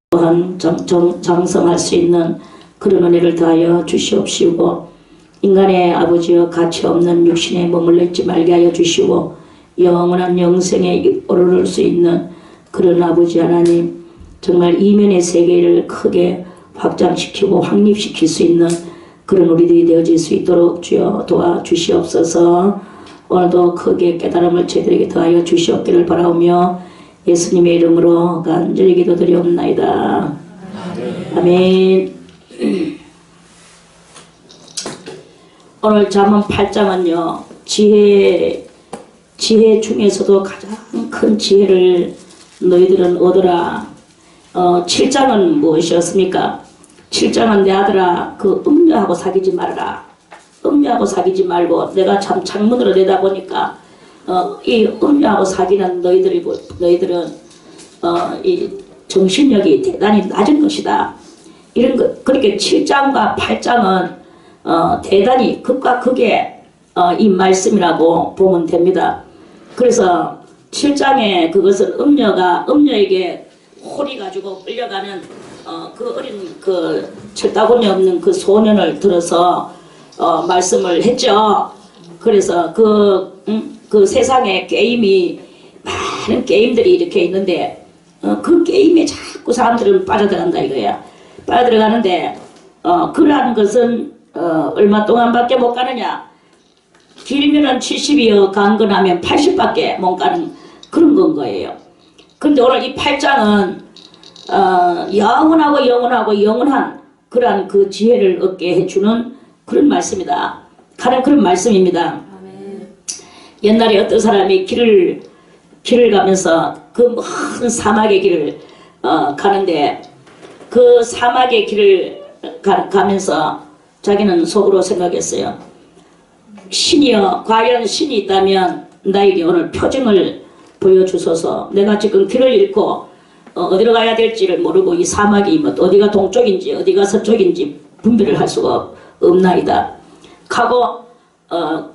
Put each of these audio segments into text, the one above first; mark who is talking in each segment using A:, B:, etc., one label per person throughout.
A: 또한 장성할 수 있는 그런 은혜를 다하여 주시옵시고, 인간의 아버지여 가치 없는 육신에 머물러 있지 말게 하여 주시고, 영원한 영생에 오르를 수 있는 그런 아버지 하나님, 정말 이면의 세계를 크게 확장시키고 확립시킬 수 있는 그런 우리들이 되어질 수 있도록 주여 도와주시옵소서. 오늘도 크게 깨달음을 저희들에게 더하여 주시옵기를 바라오며 예수님의 이름으로 간절히 기도드리옵나이다. 아멘. 오늘 잠언 8장은요, 지혜 중에서도 가장 큰 지혜를 너희들은 얻어라. 7장은 무엇이었습니까? 7장은 내 아들아, 그 음녀하고 사귀지 말아라. 음녀하고 사귀지 말고, 내가 참 창문으로 내다보니까 이 음녀하고 사귀는 너희들은 이 정신력이 대단히 낮은 것이다. 이런 것. 그렇게 7장과 8장은 대단히 극과 극의 이 말씀이라고 보면 됩니다. 그래서 7장에 그것은 음녀에게 홀이 가지고 끌려가는 그 어린 그 철다곤이 없는 그 소년을 들어서 말씀을 했죠. 그래서 그 세상에 많은 게임들이 이렇게 있는데 그 게임에 자꾸 사람들은 빠져들어간다 이거야. 빠져들어가는데 그러한 것은 얼마 동안밖에 못 가느냐. 길면은 70이요, 강건하면 80밖에 못 가는 그런 건 거예요. 그런데 오늘 이 8장은 영원한 그러한 그 지혜를 얻게 해주는 그런 말씀이다. 그런 말씀입니다. 아멘. 옛날에 어떤 사람이 길을 가면서 그 먼 사막의 길을 가는데 그 사막의 길을 가면서 자기는 속으로 생각했어요. 신이여, 과연 신이 있다면 나에게 오늘 표징을 보여주소서. 내가 지금 길을 잃고 어디로 가야 될지를 모르고 이 사막이 어디가 동쪽인지 어디가 서쪽인지 분별을 할 수가 없나이다. 하고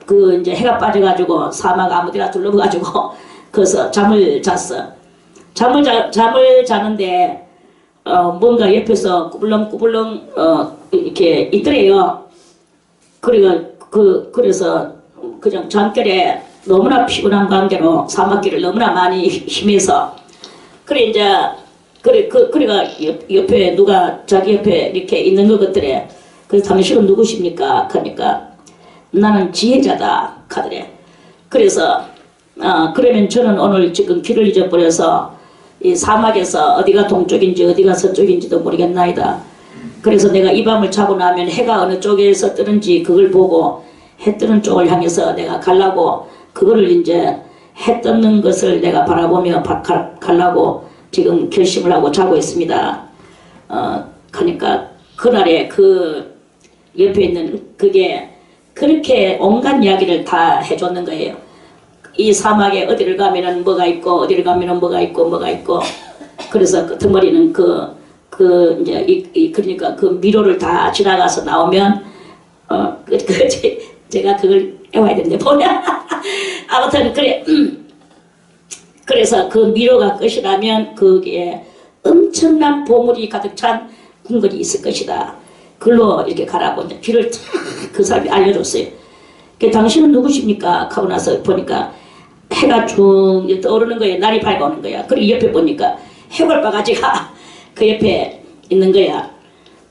A: 그 이제 해가 빠져가지고 사막 아무데나 둘러가지고 거기서 잠을 잤어. 잠을 자는데 뭔가 옆에서 꾸불렁꾸불렁 이렇게 있더래요. 그래서 그냥 잠결에 너무나 피곤한 관계로 사막길을 너무나 많이 힘해서 그래가 옆에 누가 자기 옆에 이렇게 있는 것 같더래. 그래서 당신은 누구십니까? 하니까 나는 지혜자다 하더래. 그래서 그러면 저는 오늘 지금 길을 잊어버려서 이 사막에서 어디가 동쪽인지 어디가 서쪽인지도 모르겠나이다. 그래서 내가 이 밤을 자고 나면 해가 어느 쪽에서 뜨는지 그걸 보고 해 뜨는 쪽을 향해서 내가 가려고, 그거를 이제 해 뜨는 것을 내가 바라보며 가려고 지금 결심을 하고 자고 있습니다. 그러니까 그날에 그 옆에 있는 그게 그렇게 온갖 이야기를 다 해줬는 거예요. 이 사막에 어디를 가면은 뭐가 있고 어디를 가면은 뭐가 있고 그래서 그 덩어리는 그러니까 그 미로를 다 지나가서 나오면 제가 그걸 해와야 되는데 뭐냐. 아무튼 그래서 그 미로가 끝이라면 거기에 엄청난 보물이 가득 찬 궁궐이 있을 것이다. 글로 이렇게 가라고 이제 길을 그 사람이 알려줬어요. 당신은 누구십니까? 하고 나서 보니까 해가 쭉 떠오르는 거예요. 날이 밝아오는 거야. 그리고 옆에 보니까 해골바가지가 그 옆에 있는 거야.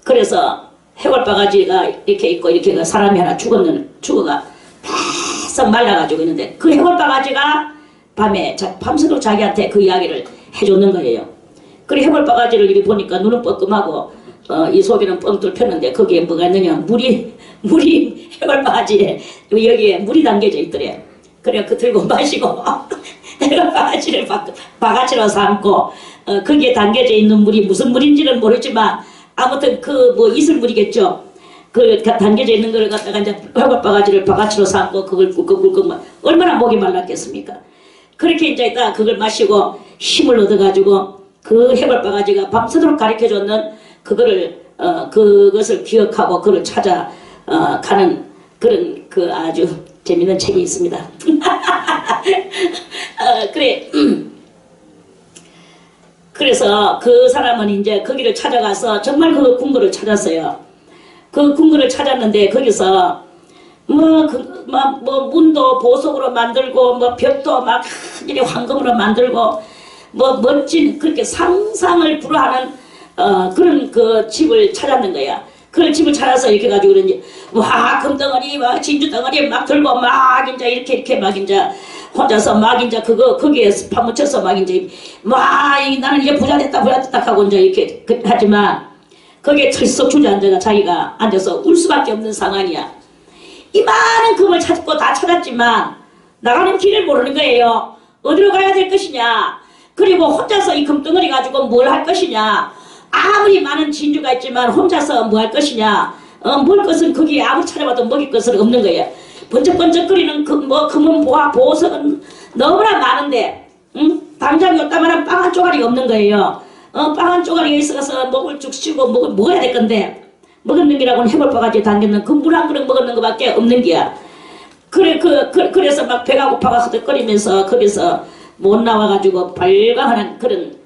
A: 그래서 해골바가지가 이렇게 있고 이렇게 사람이 하나 죽어가 바싹 말라가지고 있는데 그 해골바가지가 밤새도록 자기한테 그 이야기를 해줬는 거예요. 그리고 해골바가지를 이렇게 보니까 눈은 뻐끔하고 이 속에는 뻥 뚫혔는데 거기에 뭐가 있느냐. 물이 해골바가지에 여기에 물이 담겨져 있더래. 그래 그 들고 마시고 해골바가지를 바가지로 삼고 거기에 담겨져 있는 물이 무슨 물인지는 모르지만 아무튼 그 이슬물이겠죠. 그 담겨져 있는 걸 갖다가 이제 해골바가지를 바가지로 삼고 그걸 꿀꺽꿀꺽 얼마나 목이 말랐겠습니까. 그렇게 이제 딱 그걸 마시고 힘을 얻어가지고 그 해골바가지가 밤새도록 가르쳐줬는 그것을 기억하고 그걸 찾아 가는 그런 그 아주 재밌는 책이 있습니다. 그래 그래서 그 사람은 이제 거기를 찾아가서 정말 그 궁궐을 찾았어요. 그 궁궐을 찾았는데 거기서 뭐 문도 보석으로 만들고 뭐 벽도 막 이렇게 황금으로 만들고 뭐 멋진 그렇게 상상을 불허하는 그런 그 집을 찾았는 거야. 그 집을 찾아서 이렇게 가지고 그러니 와 금덩어리 막 진주 덩어리 막 들고 막 이제 이렇게 막 이제 혼자서 막 이제 거기에 파묻혀서 막 이제 막 나는 이제 부자 됐다 하고 이제 이렇게 하지만 거기에 철썩 주저앉아가 자기가 앉아서 울 수밖에 없는 상황이야. 이 많은 금을 찾고 다 찾았지만 나가는 길을 모르는 거예요. 어디로 가야 될 것이냐. 그리고 혼자서 이 금덩어리 가지고 뭘 할 것이냐. 아무리 많은 진주가 있지만 혼자서 뭐 할 것이냐. 먹을 것은 거기에 아무리 찾아봐도 먹을 것은 없는 거예요. 번쩍번쩍거리는 금은 보석은 너무나 많은데 당장 요따만한 빵 한 쪼가리 없는 거예요. 빵 한 쪼가리에 있어서 먹을 죽 쉬고 먹어야 될 건데 먹었는 게라고는 해볼 바가지 당겼는 그 물 한 그릇 먹었는 것밖에 없는 게야. 그래서 막 배가 고파가 허덕거리면서 거기서 못 나와가지고 발광하는 그런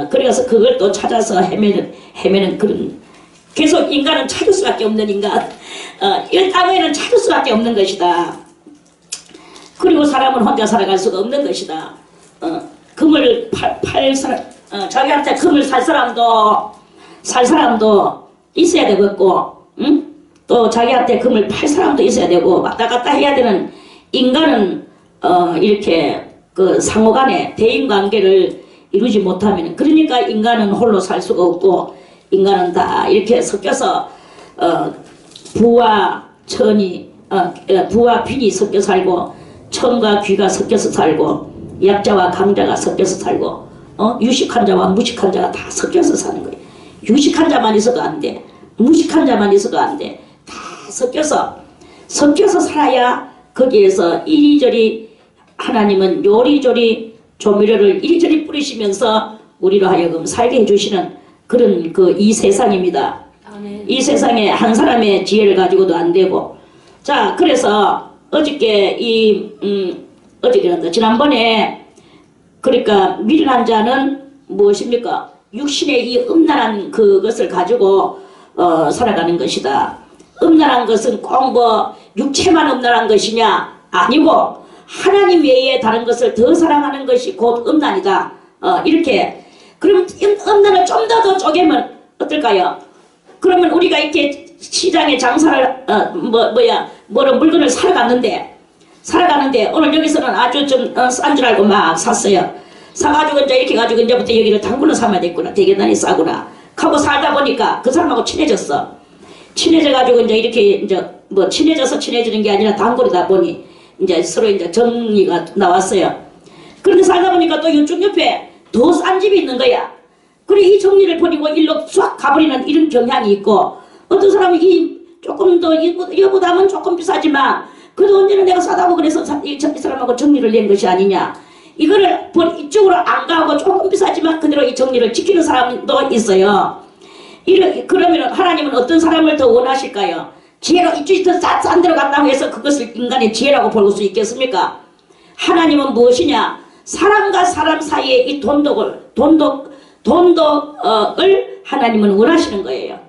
A: 그래서 그걸 또 찾아서 헤매는 그런 계속 인간은 찾을 수밖에 없는 인간. 이 땅에는 찾을 수밖에 없는 것이다. 그리고 사람은 혼자 살아갈 수가 없는 것이다. 금을 자기한테 금을 살 사람도 있어야 되겠고, 또 자기한테 금을 팔 사람도 있어야 되고 왔다 갔다 해야 되는 인간은 이렇게 그 상호간에 대인관계를 이루지 못하면 그러니까 인간은 홀로 살 수가 없고 인간은 다 이렇게 섞여서 부와 천이 부와 빈이 섞여 살고 천과 귀가 섞여서 살고 약자와 강자가 섞여서 살고 유식한 자와 무식한 자가 다 섞여서 사는 거예요. 유식한 자만 있어도 안 돼. 무식한 자만 있어도 안 돼. 다 섞여서 살아야 거기에서 이리저리 하나님은 요리조리 조미료를 이리저리 뿌리시면서 우리로 하여금 살게 해주시는 그런 이 세상입니다. 아멘. 이 세상에 한 사람의 지혜를 가지고도 안 되고. 자, 그래서 어저께 어저께란다. 지난번에 그러니까 미련한 자는 무엇입니까? 육신의 이 음란한 그것을 가지고 살아가는 것이다. 음란한 것은 꼭 육체만 음란한 것이냐? 아니고 하나님 외에 다른 것을 더 사랑하는 것이 곧 음란이다. 이렇게 그럼 음란을 좀 더 쪼개면 어떨까요? 그러면 우리가 이렇게 시장에 장사를 물건을 사러 갔는데 오늘 여기서는 아주 좀 싼 줄 알고 막 샀어요. 사가지고 이제 이렇게 가지고 이제부터 여기를 당근을 사면 됐구나. 대견단이 싸구나. 하고 살다 보니까 그 사람하고 친해졌어. 친해져가지고 이제 이렇게 친해져서 친해지는 게 아니라 단골이다 보니 이제 서로 이제 정리가 나왔어요. 그런데 살다 보니까 또 이쪽 옆에 더 싼 집이 있는 거야. 그래 이 정리를 버리고 일로 쫙 가버리는 이런 경향이 있고 어떤 사람은 조금 더 이거보다는 조금 비싸지만 그래도 언제는 내가 싸다고 그래서 이 사람하고 정리를 낸 것이 아니냐. 이거를 이쪽으로 안 가고 조금 비싸지만 그대로 이 정리를 지키는 사람도 있어요. 그러면 하나님은 어떤 사람을 더 원하실까요? 지혜로 이쪽이 더 싼 데로 간다고 해서 그것을 인간의 지혜라고 볼 수 있겠습니까? 하나님은 무엇이냐? 사람과 사람 사이에 이 돈독을 하나님은 원하시는 거예요.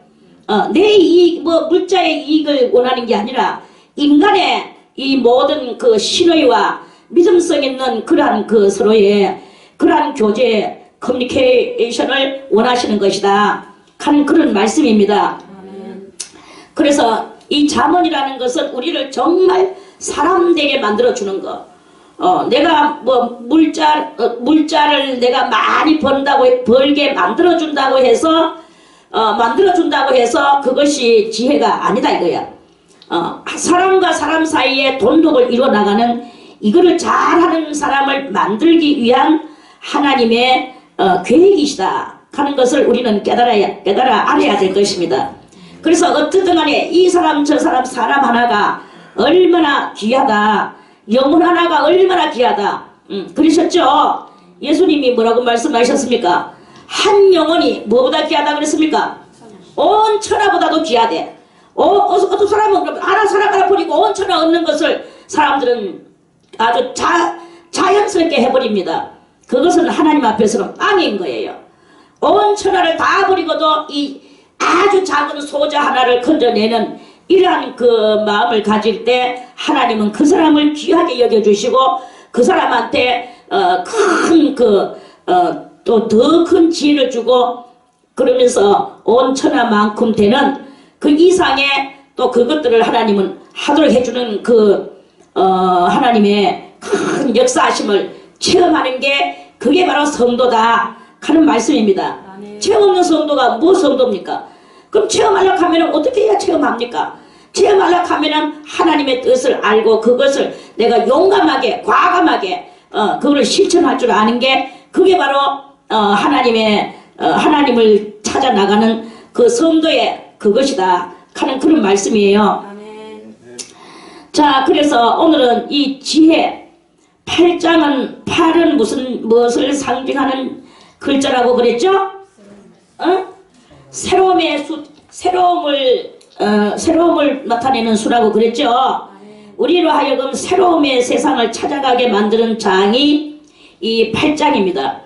A: 내 이익, 물자의 이익을 원하는 게 아니라 인간의 이 모든 그 신의와 믿음성 있는 그러한 서로의 그러한 교제, 커뮤니케이션을 원하시는 것이다. 하는 그런 말씀입니다. 그래서 이 잠언이라는 것은 우리를 정말 사람되게 만들어주는 거. 내가 물자를 내가 많이 벌게 만들어준다고 해서 그것이 지혜가 아니다 이거야. 사람과 사람 사이에 돈독을 이루어나가는 이거를 잘하는 사람을 만들기 위한 하나님의 계획이시다 하는 것을 우리는 깨달아 알아야 될 것입니다. 그래서 어떻든 간에 이 사람 저 사람 하나가 얼마나 귀하다. 영혼 하나가 얼마나 귀하다. 그러셨죠? 예수님이 뭐라고 말씀하셨습니까? 한 영혼이 뭐보다 귀하다 그랬습니까? 온 천하보다도 귀하대. 어떤 사람은 하나 살아가라 버리고 온 천하 얻는 것을 사람들은 아주 자연스럽게 해버립니다. 그것은 하나님 앞에서는 빵인 거예요. 온 천하를 다 버리고도 이 아주 작은 소자 하나를 건져내는 이러한 그 마음을 가질 때 하나님은 그 사람을 귀하게 여겨주시고 그 사람한테 또 더 큰 지혜를 주고 그러면서 온 천하만큼 되는 그 이상의 또 그것들을 하나님은 하도록 해주는 하나님의 큰 역사하심을 체험하는 게 그게 바로 성도다 하는 말씀입니다. 체험 없는 성도가 뭐 성도입니까? 그럼 체험하려고 하면 어떻게 해야 체험합니까? 체험하려고 하면 하나님의 뜻을 알고 그것을 내가 용감하게 과감하게 그걸 실천할 줄 아는 게 그게 바로 하나님을 찾아 나가는 그 성도의 그것이다 하는 그런 말씀이에요. 아멘. 자, 그래서 오늘은 이 지혜 8장은 8은 무엇을 상징하는 글자라고 그랬죠? 새로움의 수, 새로움을 나타내는 수라고 그랬죠. 우리로 하여금 새로움의 세상을 찾아가게 만드는 장이 이 8장입니다.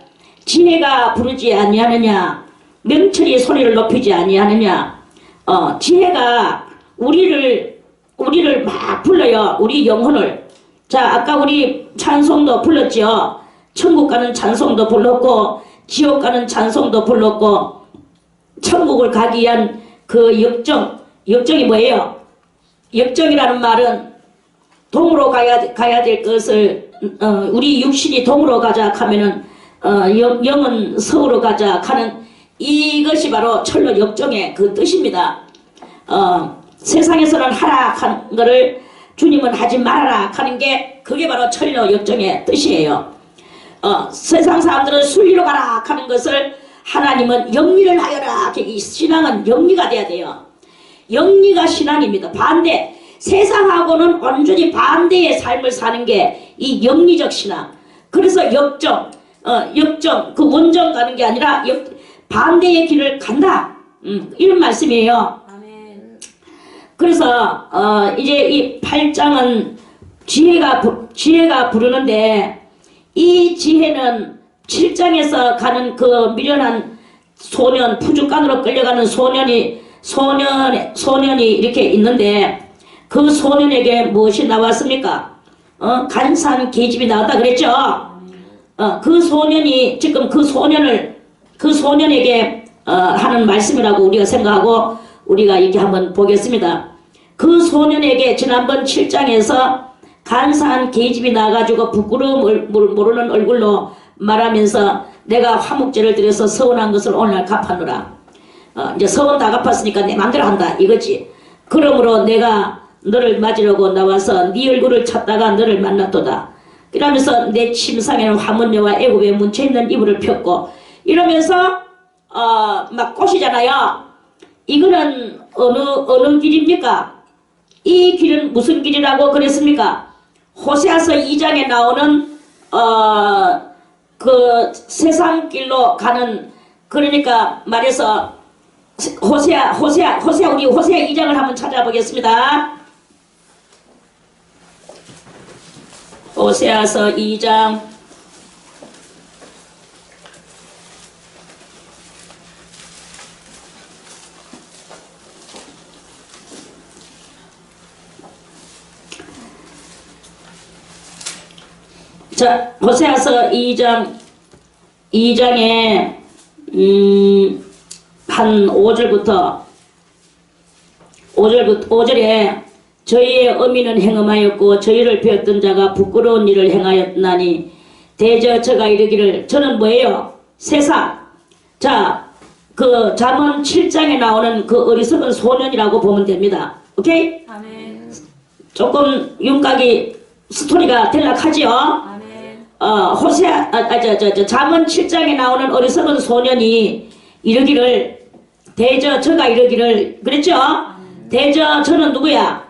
A: 지혜가 부르지 아니하느냐, 명철이 소리를 높이지 아니하느냐. 지혜가 우리를 막 불러요. 우리 영혼을. 자, 아까 우리 찬송도 불렀죠. 천국 가는 찬송도 불렀고 지옥 가는 찬송도 불렀고 천국을 가기 위한 그 역정이 뭐예요? 역정이라는 말은 동으로 가야 될 것을 우리 육신이 동으로 가자 하면은 영은 서으로 가자 하는 이것이 바로 철로 역정의 그 뜻입니다. 세상에서는 하라 하는 거를 주님은 하지 말아라 하는 게 그게 바로 철로 역정의 뜻이에요. 세상 사람들은 순리로 가라 하는 것을 하나님은 영리를 하여라. 이 신앙은 영리가 돼야 돼요. 영리가 신앙입니다. 반대. 세상하고는 완전히 반대의 삶을 사는 게 이 영리적 신앙. 그래서 역정, 그 원정 가는 게 아니라 반대의 길을 간다. 이런 말씀이에요. 아멘. 그래서 이제 이 8장은 지혜가 부르는데 이 지혜는 7장에서 가는 그 미련한 소년, 푸주간으로 끌려가는 소년이 이렇게 있는데 그 소년에게 무엇이 나왔습니까? 간사한 계집이 나왔다 그랬죠? 그 소년이 지금 그 소년에게 하는 말씀이라고 우리가 생각하고 우리가 이렇게 한번 보겠습니다. 그 소년에게 지난번 7장에서 간사한 계집이 나가지고 부끄러움 모르는 얼굴로 말하면서 내가 화목제를 드려서 서운한 것을 오늘날 갚았노라. 이제 서운 다 갚았으니까 내 맘대로 한다 이거지. 그러므로 내가 너를 맞으려고 나와서 네 얼굴을 찾다가 너를 만났도다. 이러면서 내 침상에는 화문녀와 애굽에 뭉쳐있는 이불을 폈고 이러면서 막 꼬시잖아요. 이거는 어느 길입니까? 이 길은 무슨 길이라고 그랬습니까? 호세아서 2장에 나오는 그 세상 길로 가는, 그러니까 말해서 호세아 우리 호세아 2장을 한번 찾아보겠습니다. 호세아서 2장 자, 호세아서 2장에 한 5절에 저희의 어미는 행음하였고 저희를 배웠던 자가 부끄러운 일을 행하였나니 대저 저가 이르기를. 저는 뭐예요? 세상. 자, 그 잠언 7장에 나오는 그 어리석은 소년이라고 보면 됩니다. 오케이? 아멘. 조금 윤곽이 스토리가 대략하지요? 아멘. 잠언 7장에 나오는 어리석은 소년이 이르기를, 대저 저가 이르기를 그랬죠? 대저 저는 누구야?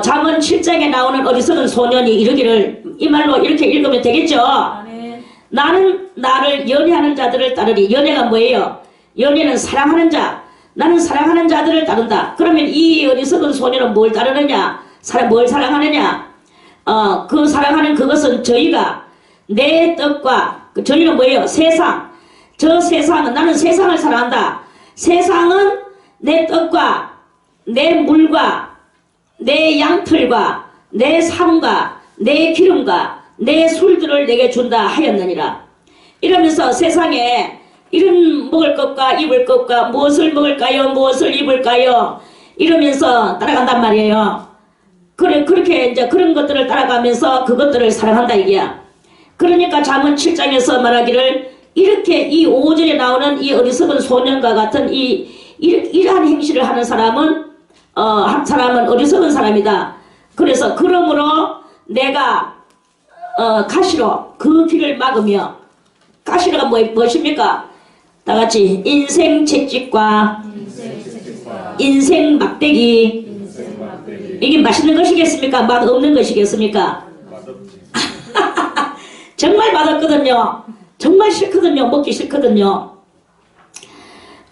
A: 잠언 7장에 나오는 어리석은 소년이 이르기를, 이 말로 이렇게 읽으면 되겠죠? 아멘. 나는 나를 연애하는 자들을 따르리. 연애가 뭐예요? 연애는 사랑하는 자. 나는 사랑하는 자들을 따른다. 그러면 이 어리석은 소년은 뭘 따르느냐? 뭘 사랑하느냐? 그 사랑하는 그것은 저희가 내 뜻과, 저희는 뭐예요? 세상. 저 세상은, 나는 세상을 사랑한다. 세상은 내 떡과 내 물과 내 양털과 내 삶과 내 기름과 내 술들을 내게 준다 하였느니라. 이러면서 세상에 이런 먹을 것과 입을 것과 무엇을 먹을까요? 무엇을 입을까요? 이러면서 따라간단 말이에요. 그렇게 이제 그런 것들을 따라가면서 그것들을 사랑한다 이게야. 그러니까 잠언 7장에서 말하기를 이렇게 이 5절에 나오는 이 어리석은 소년과 같은 이러한 행실을 하는 사람은 사람은 어리석은 사람이다. 그래서 그러므로 내가 가시로 그 길을 막으며, 가시로가 무엇입니까? 다 같이 인생 채찍과 인생 막대기. 이게 맛있는 것이겠습니까? 맛없는 것이겠습니까? 정말 맛없거든요. 정말 싫거든요. 먹기 싫거든요.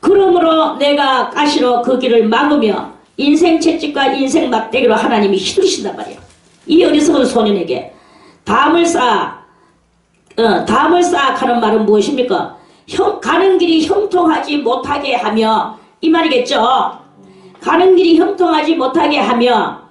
A: 그러므로 내가 가시로 그 길을 막으며 인생 채찍과 인생 막대기로 하나님이 휘두르신단 말이에요. 이 어리석은 소년에게 담을 쌓아 하는 말은 무엇입니까? 가는 길이 형통하지 못하게 하며, 이 말이겠죠. 가는 길이 형통하지 못하게 하며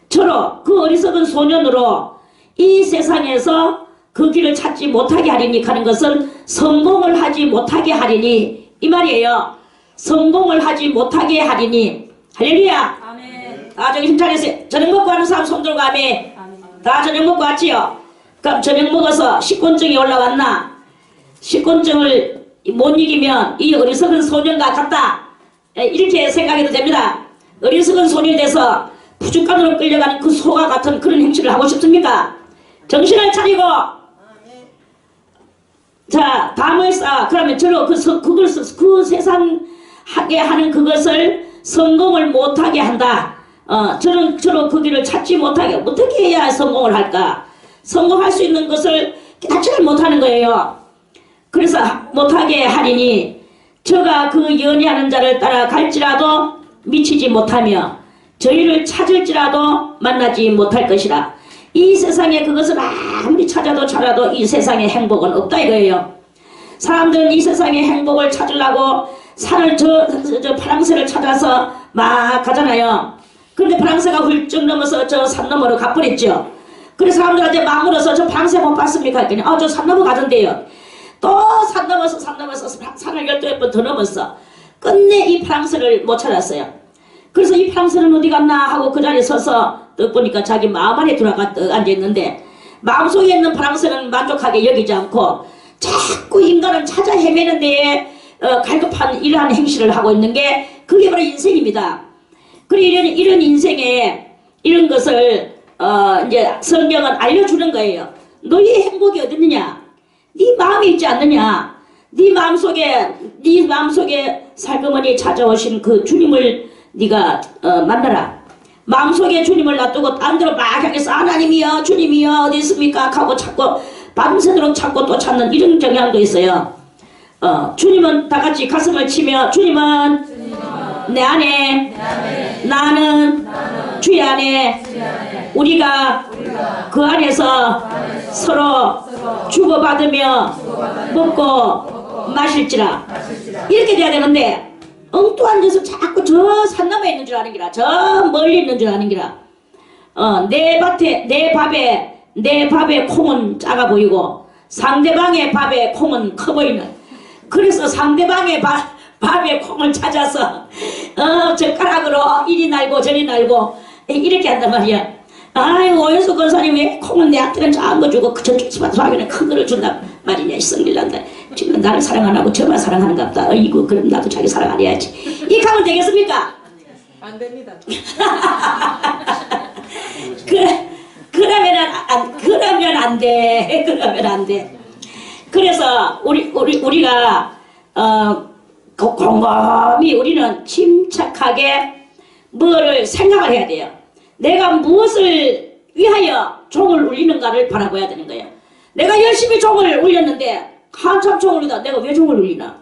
A: 저로 그 어리석은 소년으로 이 세상에서 그 길을 찾지 못하게 하리니, 가는 것은 성공을 하지 못하게 하리니, 이 말이에요. 성공을 하지 못하게 하리니. 할렐루야.
B: 아멘.
A: 다 정신 차리세요. 저녁 먹고 하는 사람 손 들고 아멘. 다 저녁 먹고 왔지요? 그럼 저녁 먹어서 식곤증이 올라왔나? 식곤증을 못 이기면 이 어리석은 소년과 같다, 이렇게 생각해도 됩니다. 어리석은 소년이 돼서 부족간으로 끌려가는 그 소가 같은 그런 행실을 하고 싶습니까? 정신을 차리고, 자, 담을 쌓아. 그러면 저로 그 세상 하게 하는 그것을 성공을 못하게 한다. 저로 그 길을 찾지 못하게. 어떻게 해야 성공을 할까? 성공할 수 있는 것을 자체를 못하는 거예요. 그래서 못하게 하리니 저가 그 연애하는 자를 따라 갈지라도 미치지 못하며 저희를 찾을지라도 만나지 못할 것이라. 이 세상에 그것을 아무리 찾아도 이 세상에 행복은 없다 이거예요. 사람들은 이 세상에 행복을 찾으려고 산을 저 파랑새를 찾아서 막 가잖아요. 그런데 파랑새가 훌쩍 넘어서 저 산 너머로 가버렸죠. 그래서 사람들한테 막 물어서 저 파랑새 못 봤습니까? 했더니 저 산 넘어 가던데요. 또 산 넘어서 산을 12번 더 넘었어. 끝내 이 파랑새를 못 찾았어요. 그래서 이 파랑새는 어디 갔나 하고 그 자리에 서서 떡 보니까 자기 마음 안에 들어가 떡 앉아있는데, 마음속에 있는 파랑새는 만족하게 여기지 않고 자꾸 인간을 찾아 헤매는 데에 갈급한 이러한 행실을 하고 있는 게 그게 바로 인생입니다. 그리고 이런 인생에 이런 것을 이제 성경은 알려주는 거예요. 너의 행복이 어딨느냐? 네 마음에 있지 않느냐? 네 마음속에 살그머니 찾아오신 그 주님을 네가 만나라. 마음속에 주님을 놔두고 딴 데로 막 향해서 하나님이여 주님이여 어디 있습니까? 하고 찾고 밤새도록 찾고 또 찾는 이런 경향도 있어요. 주님은 다 같이 가슴을 치며 주님은 내 안에 나는 주의 안에 우리가 그 안에서 서로 주고받으며 먹고 마실지라. 이렇게 돼야 되는데 엉뚱한 데서 자꾸 저 산나무에 있는 줄 아는 기라, 저 멀리 있는 줄 아는 기라. 내 밥에 콩은 작아 보이고 상대방의 밥에 콩은 커 보이는. 그래서 상대방의 밥에 콩을 찾아서 젓가락으로 이리 날고 저리 날고 이렇게 한단 말이야. 아이고 오연수 권사님 왜 콩은 내한테는 작은 거 주고 저쪽에는 큰 거를 준단 말이냐. 성질난다. 지금 나를 사랑 안 하고 저만 사랑하는가 보다. 어이구 그럼 나도 자기 사랑 안 해야지. 이렇게 하면 되겠습니까?
B: 안 됩니다.
A: 그러면 안 돼. 그러면 안 돼. 그래서 우리가 곰곰이 우리는 침착하게 뭐를 생각을 해야 돼요. 내가 무엇을 위하여 종을 울리는가를 바라봐야 되는 거예요. 내가 열심히 종을 울렸는데 한참 종을 울리다 내가 왜 종을 울리나?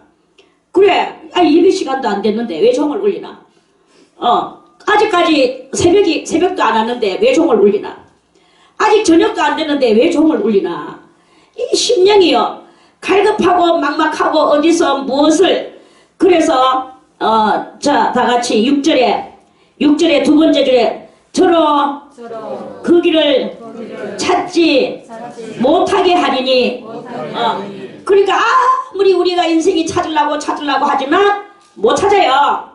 A: 그래, 예배 시간도 안 됐는데 왜 종을 울리나? 아직까지 새벽도 안 왔는데 왜 종을 울리나? 아직 저녁도 안 됐는데 왜 종을 울리나? 이 심령이요. 갈급하고 막막하고 어디서 무엇을 그래서 자 다같이 6절에 두 번째 줄에 저로 그 길을 찾지 못하게 하리니 그러니까 아무리 우리가 인생이 찾으려고 하지만 못 찾아요.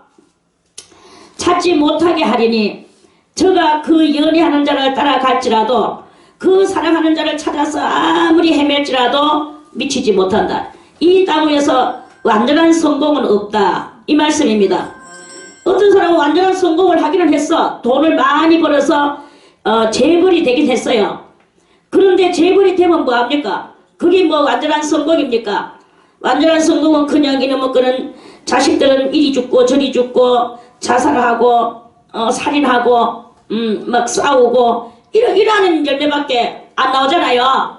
A: 찾지 못하게 하리니 저가 그 연애하는 자를 따라갈지라도 그 사랑하는 자를 찾아서 아무리 헤맬지라도 미치지 못한다. 이 땅 위에서 완전한 성공은 없다. 이 말씀입니다. 어떤 사람은 완전한 성공을 하기는 했어. 돈을 많이 벌어서 재벌이 되긴 했어요. 그런데 재벌이 되면 뭐합니까? 그게 뭐 완전한 성공입니까? 완전한 성공은 그냥 이놈의 그는 자식들은 이리 죽고 저리 죽고 자살하고 살인하고 막 싸우고 이러는 열매밖에 안 나오잖아요.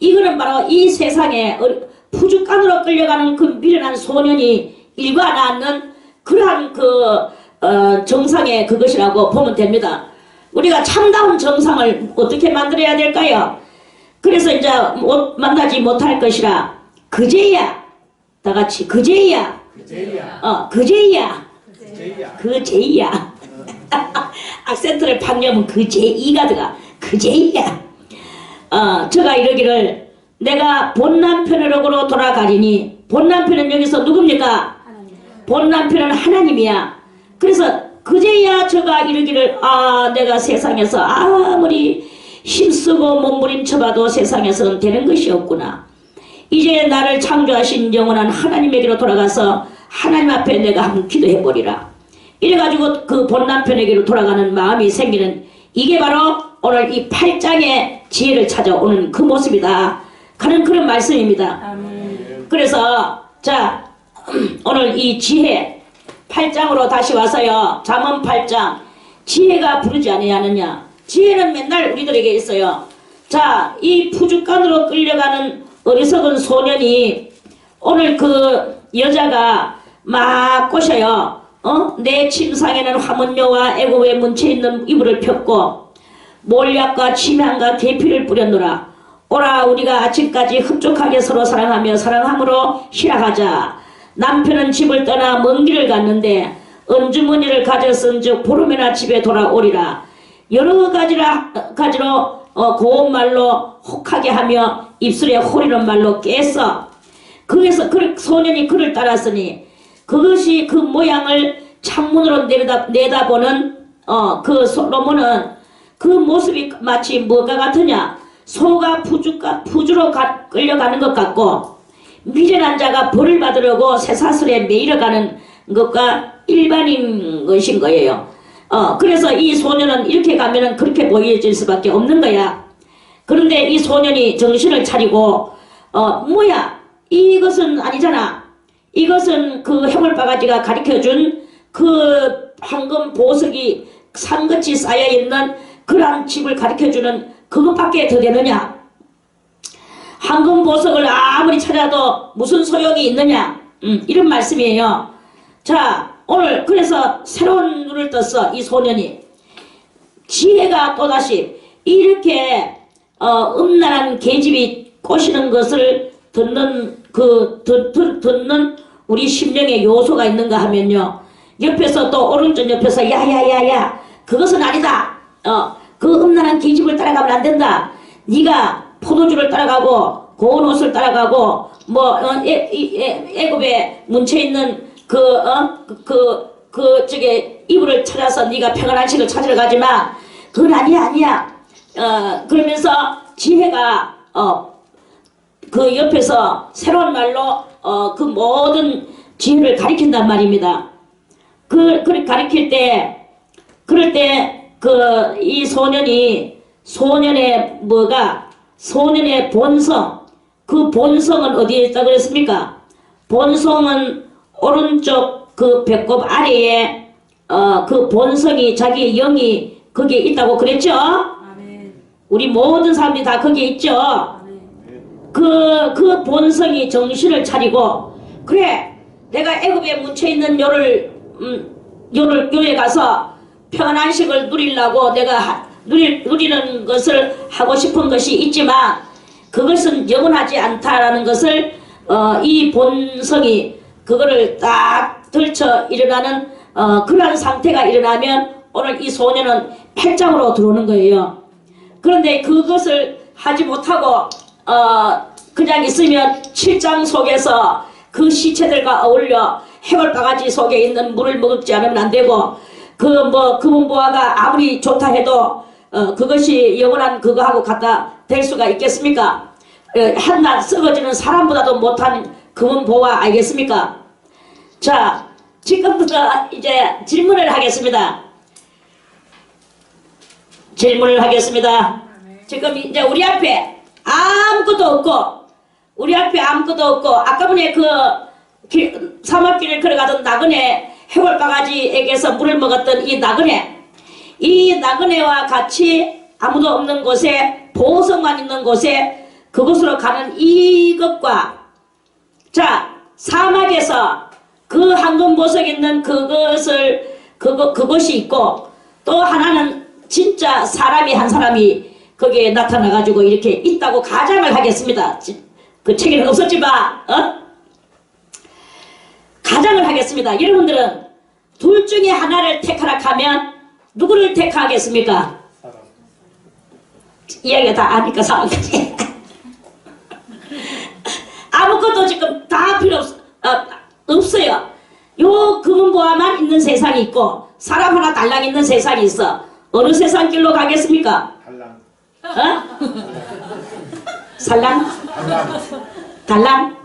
A: 이거는 바로 이 세상에 푸죽간으로 끌려가는 그 미련한 소년이 일관하는 그러한 정상의 그것이라고 보면 됩니다. 우리가 참다운 정상을 어떻게 만들어야 될까요? 그래서 이제 만나지 못할 것이라 그제야 다같이 그제야 악센트를 박려면 그제이가 들어가 그제야 저가 이러기를 내가 본남편으로 돌아가리니 본남편은 여기서 누굽니까? 본남편은 하나님이야. 그래서 그제야 저가 이르기를 내가 세상에서 아무리 힘쓰고 몸부림쳐봐도 세상에서는 되는 것이 없구나. 이제 나를 창조하신 영원한 하나님에게로 돌아가서 하나님 앞에 내가 한번 기도해보리라. 이래가지고 그 본남편에게로 돌아가는 마음이 생기는 이게 바로 오늘 이 8장의 지혜를 찾아오는 그 모습이다 하는 그런 말씀입니다. 그래서 자 오늘 이 지혜 8장으로 다시 와서요. 잠언 8장 지혜가 부르지 아니하느냐. 지혜는 맨날 우리들에게 있어요. 자, 이 푸죽간으로 끌려가는 어리석은 소년이 오늘 그 여자가 막 꼬셔요. 내 침상에는 화문묘와 애굽의 문체 있는 이불을 폈고 몰약과 침향과 계피를 뿌렸노라. 오라 우리가 아침까지 흡족하게 서로 사랑하며 사랑함으로 희락하자. 남편은 집을 떠나 먼 길을 갔는데 은주머니를 가졌은즉 보름이나 집에 돌아오리라. 여러 가지로 고운 말로 혹하게 하며 입술에 호리는 말로 깼어. 거기서 소년이 그를 따랐으니 그것이 그 모양을 창문으로 내다보는 그 솔로몬은 그 모습이 마치 뭐가 같으냐. 소가 푸주로 끌려가는 것 같고 미련한 자가 벌을 받으려고 쇠사슬에 매이러가는 것과 일반인 것인 거예요. 그래서 이 소년은 이렇게 가면은 그렇게 보여질 수밖에 없는 거야. 그런데 이 소년이 정신을 차리고 뭐야 이것은 아니잖아. 이것은 그 해물바가지가 가르쳐준 그 황금 보석이 산같이 쌓여있는 그러한 집을 가르쳐주는 그것밖에 더 되느냐. 황금 보석을 아무리 찾아도 무슨 소용이 있느냐. 이런 말씀이에요. 자 오늘 그래서 새로운 눈을 떴어. 이 소년이 지혜가 또다시 이렇게 음란한 계집이 꼬시는 것을 듣는 듣는 우리 심령의 요소가 있는가 하면요. 옆에서 또 오른쪽 옆에서 야야야야 그것은 아니다. 그 음란한 계집을 따라가면 안 된다. 네가 포도주를 따라가고 고운 옷을 따라가고 뭐 애굽에 뭉쳐 있는 저게 이불을 찾아서 네가 평안한식을 찾으러 가지만 그건 아니야. 그러면서 지혜가 그 옆에서 새로운 말로 그 모든 지혜를 가리킨단 말입니다. 그걸 가리킬 때 그럴 때 이 소년의 본성 그 본성은 어디에 있다고 그랬습니까? 본성은 오른쪽 그 배꼽 아래에 그 본성이 자기의 영이 거기에 있다고 그랬죠? 아멘. 우리 모든 사람들이 다 거기에 있죠? 아멘. 그 본성이 정신을 차리고 그래 내가 애굽에 뭉쳐있는 요에 가서 평안한식을 누리려고 내가 누리는 것을 하고 싶은 것이 있지만 그것은 영원하지 않다라는 것을 이 본성이 그거를 딱 들쳐 일어나는 그러한 상태가 일어나면 오늘 이 소년은 8장으로 들어오는 거예요. 그런데 그것을 하지 못하고 그냥 있으면 7장 속에서 그 시체들과 어울려 해골바가지 속에 있는 물을 먹지 않으면 안 되고 금은보화가 아무리 좋다 해도 그것이 영원한 그거하고 갖다 될 수가 있겠습니까? 한낱 썩어지는 사람보다도 못한 금은보화 알겠습니까? 자, 지금부터 이제 질문을 하겠습니다. 지금 이제 우리 앞에 아무것도 없고 아까 전에 그 사막길을 걸어가던 나그네 해골바가지에게서 물을 먹었던 이 나그네와 같이 아무도 없는 곳에 보석만 있는 곳에 그곳으로 가는 이것과 자 사막에서 그 황금 보석 있는 그것이 있고 또 하나는 진짜 한 사람이 거기에 나타나가지고 이렇게 있다고 가정을 하겠습니다. 그 책에는 없었지만 가정을 하겠습니다. 여러분들은 둘 중에 하나를 택하라 하면 누구를 택하겠습니까? 이야기가 다 아니까 상황까지 아무것도 지금 다 필요 없어요. 요 금은보화만 있는 세상이 있고 사람 하나 달랑 있는 세상이 있어. 어느 세상 길로 가겠습니까? 달랑. 달랑?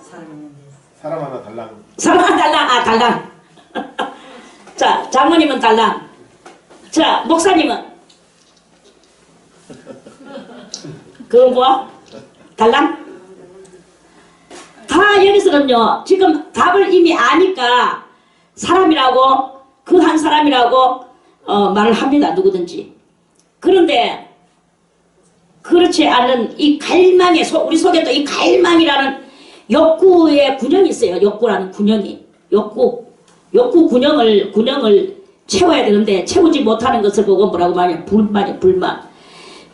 B: 사람 하나 달랑.
A: 달랑. 자, 장모님은 달랑. 자, 목사님은? 금은보화? 달랑? 다 여기서는요, 지금 답을 이미 아니까 사람이라고, 그 한 사람이라고 말을 합니다. 누구든지. 그런데 그렇지 않은 이 갈망의 우리 속에 또 이 갈망이라는 욕구의 군형이 있어요. 욕구라는 군형이. 욕구 군형을 채워야 되는데 채우지 못하는 것을 보고 뭐라고 말하냐. 불만.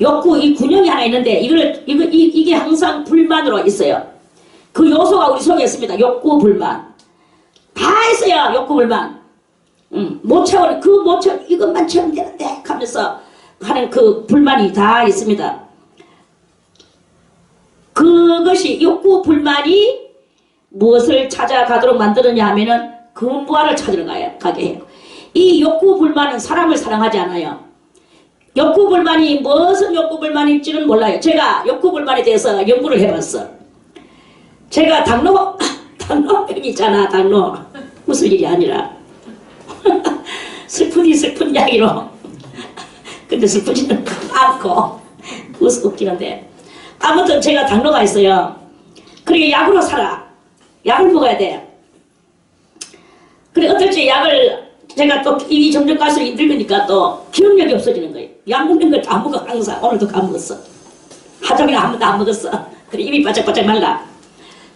A: 욕구 이 군형이 하나 있는데 이게 항상 불만으로 있어요. 그 요소가 우리 속에 있습니다. 욕구, 불만. 다 있어요. 욕구, 불만. 못 채우는, 이것만 채우면 되는데 하면서 하는 그 불만이 다 있습니다. 그것이 욕구, 불만이 무엇을 찾아가도록 만드느냐 하면은 금은보화를 찾으러 가게 해요. 이 욕구, 불만은 사람을 사랑하지 않아요. 욕구, 불만이 무슨 욕구, 불만인지는 몰라요. 제가 욕구, 불만에 대해서 연구를 해봤어. 제가 당뇨병이잖아, 당뇨. 무슨 일이 아니라. 슬픈 이야기로. 근데 슬프지는 않고. 웃기는데. 아무튼 제가 당뇨가 있어요. 그리고 약으로 살아. 약을 먹어야 돼. 그래, 어떨지 제가 또 이 점점 갈수록 늙으니까 또 기억력이 없어지는 거예요. 약 먹는 걸 다 먹어, 항상. 오늘도 까먹었어. 하정이나 아무도 안 먹었어. 그래, 입이 바짝바짝 말라.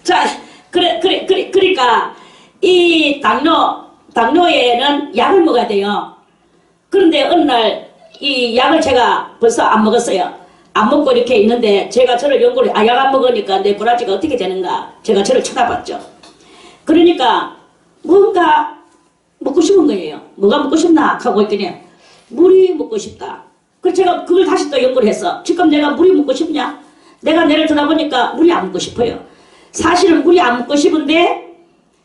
A: 자, 그러니까 이 당뇨에는 약을 먹어야 돼요. 그런데 어느 날 이 약을 제가 벌써 안 먹었어요. 안 먹고 이렇게 있는데 제가 저를 연구를 약 안 먹으니까 내 브라지가 어떻게 되는가 제가 저를 쳐다봤죠. 그러니까 뭔가 먹고 싶은 거예요. 뭐가 먹고 싶나 하고 있더니 물이 먹고 싶다. 그래서 제가 그걸 다시 또 연구를 했어. 지금 내가 물이 먹고 싶냐? 내가 내를 쳐다보니까 물이 안 먹고 싶어요. 사실은 물이 안 먹고 싶은데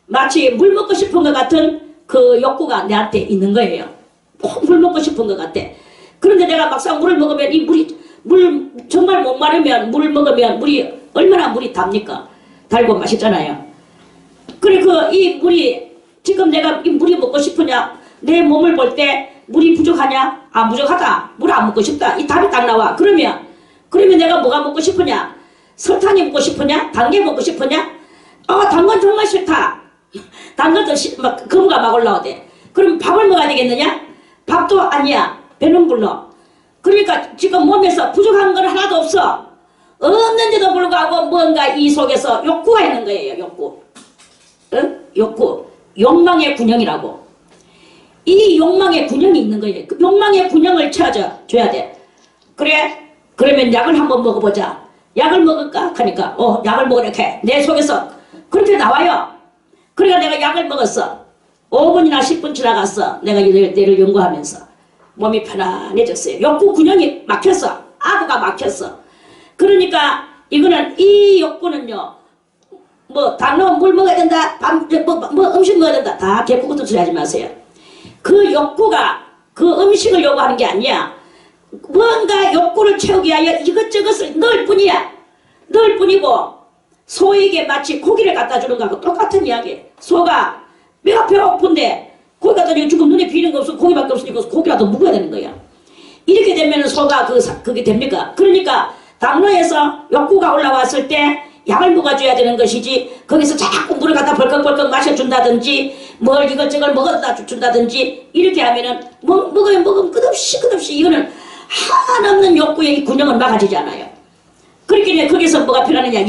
A: 마치 물 먹고 싶은 것 같은 그 욕구가 내한테 있는 거예요. 꼭 물 먹고 싶은 것 같아. 그런데 내가 막상 물을 먹으면 물 정말 목마르면 물을 먹으면 얼마나 물이 답니까? 달고 맛있잖아요. 그래 이 물이 지금 내가 이 물이 먹고 싶으냐? 내 몸을 볼 때 물이 부족하냐? 아 부족하다. 물 안 먹고 싶다. 이 답이 딱 나와. 그러면 내가 뭐가 먹고 싶으냐? 설탕이 먹고 싶으냐? 단계 먹고 싶으냐? 단 건 정말 싫다. 단 것도 거부가 막 올라오대. 그럼 밥을 먹어야 되겠느냐? 밥도 아니야. 배는 불러. 그러니까 지금 몸에서 부족한 건 하나도 없어. 없는데도 불구하고 뭔가 이 속에서 욕구가 있는 거예요. 욕구. 응? 욕구. 욕망의 군형이라고. 이 욕망의 군형이 있는 거예요. 그 욕망의 군형을 찾아줘야 돼. 그래? 그러면 약을 한번 먹어보자. 약을 먹을까? 하니까 약을 먹으려고 해. 내 속에서 그렇게 나와요. 그러니까 내가 약을 먹었어. 5분이나 10분 지나갔어. 내가 뇌를 연구하면서 몸이 편안해졌어요. 욕구 균형이 막혔어. 아구가 막혔어. 그러니까 이거는 이 욕구는요, 뭐 당뇨 물 먹어야 된다, 뭐 음식 먹어야 된다, 다 개코 같은 소리 하지 마세요. 그 욕구가 그 음식을 요구하는 게 아니야. 뭔가 욕구를 채우기 위하여 이것저것을 넣을 뿐이야. 넣을 뿐이고, 소에게 마치 고기를 갖다 주는 거하고 똑같은 이야기. 소가 내가 배고픈데 고기 갖다 주니까 지금 눈에 비는 거 없어, 고기밖에 없으니까 고기라도 먹어야 되는 거야. 이렇게 되면 소가 그게 됩니까? 그러니까 당뇨에서 욕구가 올라왔을 때 약을 먹어줘야 되는 것이지, 거기서 자꾸 물을 갖다 벌컥벌컥 마셔준다든지 뭘 이것저것 먹어다 준다든지 이렇게 하면은 먹으면 끝없이 이거는 한없는 욕구의 이 균형은 막아지지 않아요. 그렇기 거기서 뭐가 필요하느냐,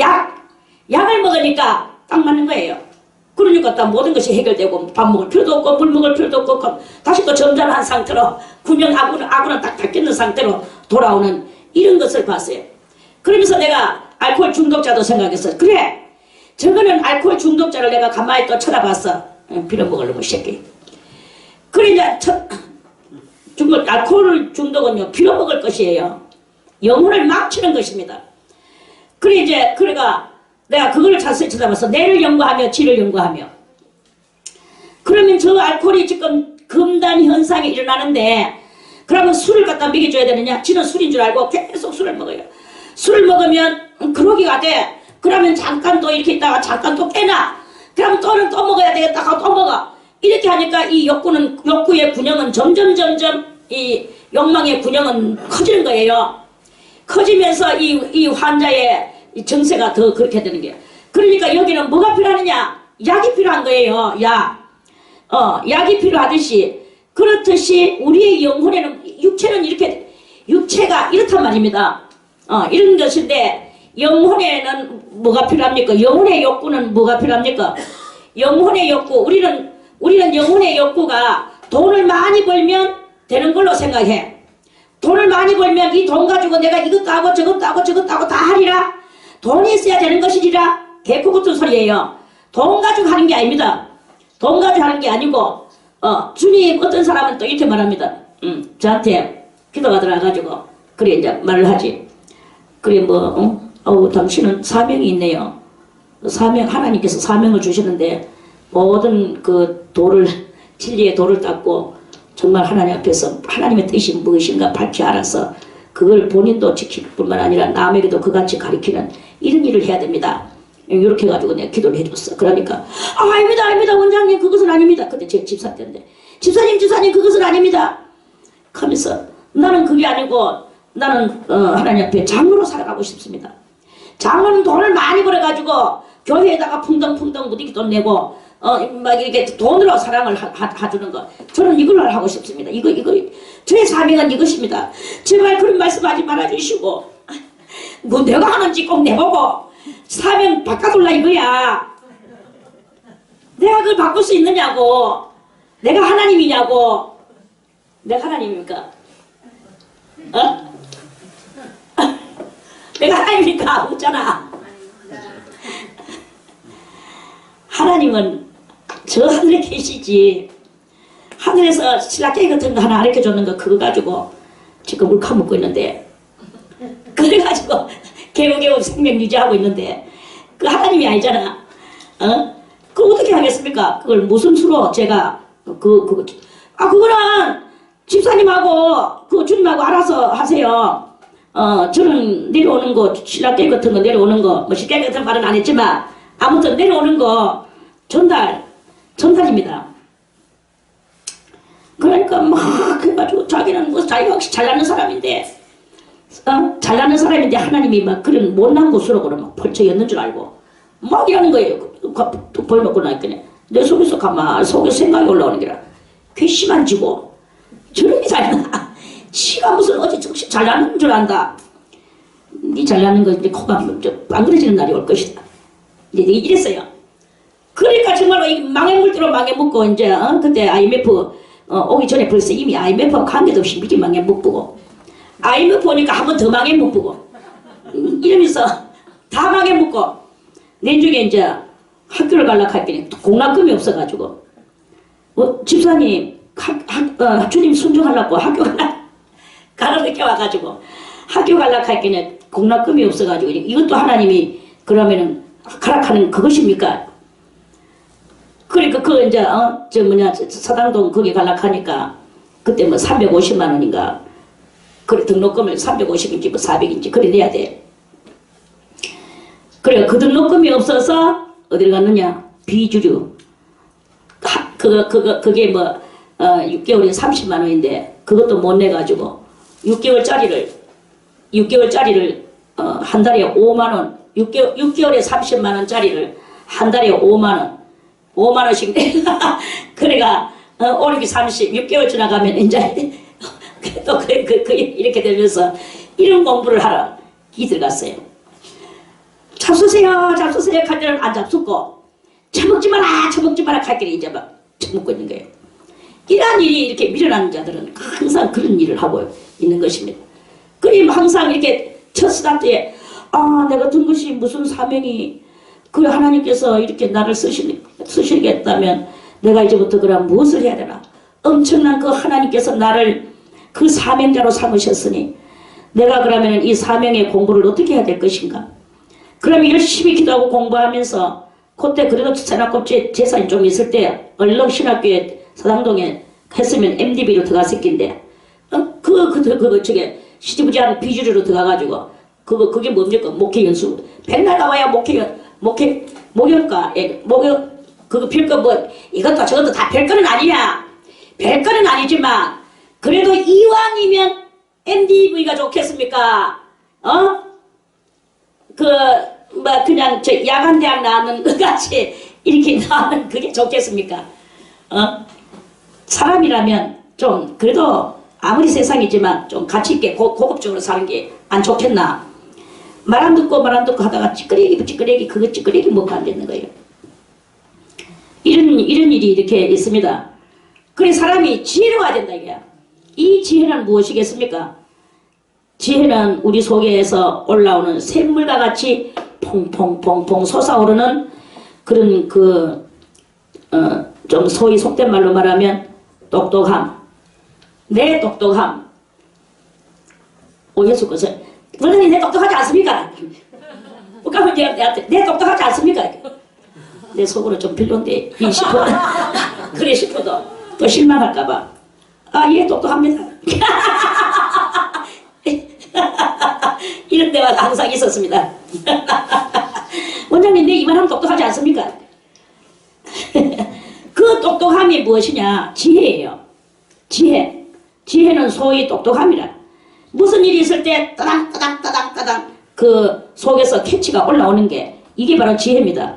A: 약을 먹으니까 딱 맞는 거예요. 그러니까 딱 모든 것이 해결되고, 밥 먹을 필요도 없고 물 먹을 필요도 없고 다시 또 점잖은 상태로 균형 아구는 딱 닦이는 상태로 돌아오는 이런 것을 봤어요. 그러면서 내가 알코올 중독자도 생각했어. 그래, 저거는 알코올 중독자를 내가 가만히 또 쳐다봤어. 빌어먹을 놈의 새끼. 그래, 이제 알코올 중독은요, 빌어먹을 것이에요. 영혼을 망치는 것입니다. 그래, 이제 그래가 내가 그걸 자세히 쳐다봤어. 뇌를 연구하며 질을 연구하며. 그러면 저 알코올이 지금 금단 현상이 일어나는데, 그러면 술을 갖다 먹여줘야 되느냐? 지는 술인 줄 알고 계속 술을 먹어요. 술을 먹으면 그러기가 돼. 그러면 잠깐 또 이렇게 있다가 잠깐 또 깨나. 그러면 또 먹어야 되겠다 하고 또 먹어. 이렇게 하니까 이 욕구의 균형은 점점 이 욕망의 균형은 커지는 거예요. 커지면서 이 환자의 이 정세가 더 그렇게 되는 거예요. 그러니까 여기는 뭐가 필요하느냐? 약이 필요한 거예요. 약이 필요하듯이, 그렇듯이 우리의 영혼에는, 육체가 이렇단 말입니다. 이런 것인데, 영혼에는 뭐가 필요합니까? 영혼의 욕구는 뭐가 필요합니까? 영혼의 욕구, 우리는 영혼의 욕구가 돈을 많이 벌면 되는 걸로 생각해. 돈을 많이 벌면 이 돈 가지고 내가 이것도 하고 저것도 하고 다 하리라. 돈이 있어야 되는 것이리라. 개코 같은 소리예요. 돈 가지고 하는 게 아닙니다. 돈 가지고 하는 게 아니고, 주님, 어떤 사람은 또 이렇게 말합니다. 저한테 기도가 들어가지고, 그래, 이제 말을 하지. 그래, 당신은 사명이 있네요. 하나님께서 사명을 주시는데, 모든 그 진리의 도를 닦고, 정말 하나님 앞에서 하나님의 뜻이 무엇인가 밝히 알아서, 그걸 본인도 지킬 뿐만 아니라 남에게도 그같이 가르치는 이런 일을 해야 됩니다. 이렇게 해가지고 내가 기도를 해줬어. 그러니까 아닙니다 원장님, 그것은 아닙니다. 그때 제 집사 때인데, 집사님 그것은 아닙니다 하면서, 나는 그게 아니고 나는 하나님 앞에 장로로 살아가고 싶습니다. 장로는 돈을 많이 벌어가지고 교회에다가 풍덩풍덩 무디기 돈 내고 막 이렇게 돈으로 사랑을 해주는 거, 저는 이걸 하고 싶습니다. 이거 저의 사명은 이것입니다. 제발 그런 말씀하지 말아주시고, 뭐 내가 하는지 꼭 내보고 사명 바꿔둘라 이거야. 내가 그걸 바꿀 수 있느냐고. 내가 하나님이냐고. 내가 하나님입니까? 내가 하나님입니까? 없잖아. 하나님은 저 하늘에 계시지. 하늘에서 신라깨 같은 거 하나 가르쳐줬는 거, 그거 가지고 지금 물카 먹고 있는데, 그래가지고 개우개우 생명 유지하고 있는데, 그 하나님이 아니잖아. 그거 어떻게 하겠습니까? 그걸 무슨 수로 제가 그거는 집사님하고 그 주님하고 알아서 하세요. 저는 내려오는 거, 신라깨 같은 거 내려오는 거, 뭐 신라깨 같은 말은 안 했지만 아무튼 내려오는 거 전달입니다. 그러니까 막 그래가지고 자기는 뭐 자기가 혹시 잘나는 사람인데, 잘나는 사람인데 하나님이 막 그런 못난 곳으로 막 펼쳐였는 줄 알고 막 이러는 거예요. 벌 먹고 나니까 내 속에서 속에 생각이 올라오는 게라, 괘씸한지고 저렇게 잘나. 지가 무슨 어디 잘나는 줄 안다. 네 잘나는 거 이제 코가 빵그러지는 날이 올 것이다. 이제 이랬어요. 그러니까 정말로 이 망해물대로 망해먹고, 이제 그때 IMF 오기 전에 벌써 이미 IMF와 관계도 없이 미리 망해먹고, IMF 오니까 한 번 더 망해먹고, 이러면서 다 망해먹고, 내중에 이제 학교를 가려고 했더니 공락금이 없어가지고 집사님 주님 순종하려고 학교 가려고 이렇게 와가지고 학교 가려고 했더니 공락금이 없어가지고 이것도 하나님이 그러면은 가락하는 그것입니까? 그러니까 이제 사당동 거기 가려고 하니까 그때 뭐 350만 원인가 그래 등록금을 350인지 뭐 400인지 그래 내야 돼. 그래 그 등록금이 없어서 어디를 갔느냐 비주류 그게 뭐 6개월에 30만 원인데 그것도 못 내가지고 6개월짜리를 한 달에 5만 원 6개월에 30만 원짜리를 한 달에 5만 원씩 내가 그래가 올기 6개월 지나가면 이제 또 이렇게 되면서 이런 공부를 하러 들어갔어요. 잡수세요 할 때는 안 잡수고 처먹지 마라 할 때는 이제 막 처먹고 있는 거예요. 이러한 일이 이렇게 밀어나는 자들은 항상 그런 일을 하고 있는 것입니다. 그럼 항상 이렇게 첫 스타트 때에 내가 든 것이 무슨 사명이 그 하나님께서 이렇게 나를 쓰시겠다면 내가 이제부터 그럼 무엇을 해야 되나? 엄청난 그 하나님께서 나를 그 사명자로 삼으셨으니 내가 그러면 이 사명의 공부를 어떻게 해야 될 것인가? 그러면 열심히 기도하고 공부하면서 그때 그래도 세나kop지 재산이 좀 있을 때 얼렁 신학교에 사당동에 했으면 MDB로 들어갔을 텐데 저게 시지부지한 비주류로 들어가가지고 그게 뭡니까? 목회연수 백날 나와야 목욕가 그거 별거 뭐 이것도 저것도 다 별거는 아니야. 별거는 아니지만 그래도 이왕이면 MDV가 좋겠습니까? 그냥 저 야간대학 나왔는 것 같이 이렇게 나오는 그게 좋겠습니까? 사람이라면 좀 그래도 아무리 세상이지만 좀 가치있게 고급적으로 사는 게 안 좋겠나? 말 안 듣고 하다가 찌끄레기 그거 찌끄레기 먹고 안 되는 거예요. 이런 일이 이렇게 있습니다. 그래 사람이 지혜로워야 된다 이게야. 이 지혜는 무엇이겠습니까? 지혜는 우리 속에서 올라오는 샘물과 같이 퐁퐁퐁퐁 솟아오르는 그런 좀 소위 속된 말로 말하면 똑똑함. 내 똑똑함. 예수 것을 원장님 내 똑똑하지 않습니까? 그러면 내 똑똑하지 않습니까? 내 속으로 좀 별론데 그래 싶어도 또 실망할까봐 예 똑똑합니다. 이런 데가 항상 있었습니다. 원장님 내 이만하면 똑똑하지 않습니까? 그 똑똑함이 무엇이냐? 지혜예요. 지혜는 소위 똑똑함이라. 무슨 일이 있을 때 따당 그 속에서 캐치가 올라오는 게 이게 바로 지혜입니다.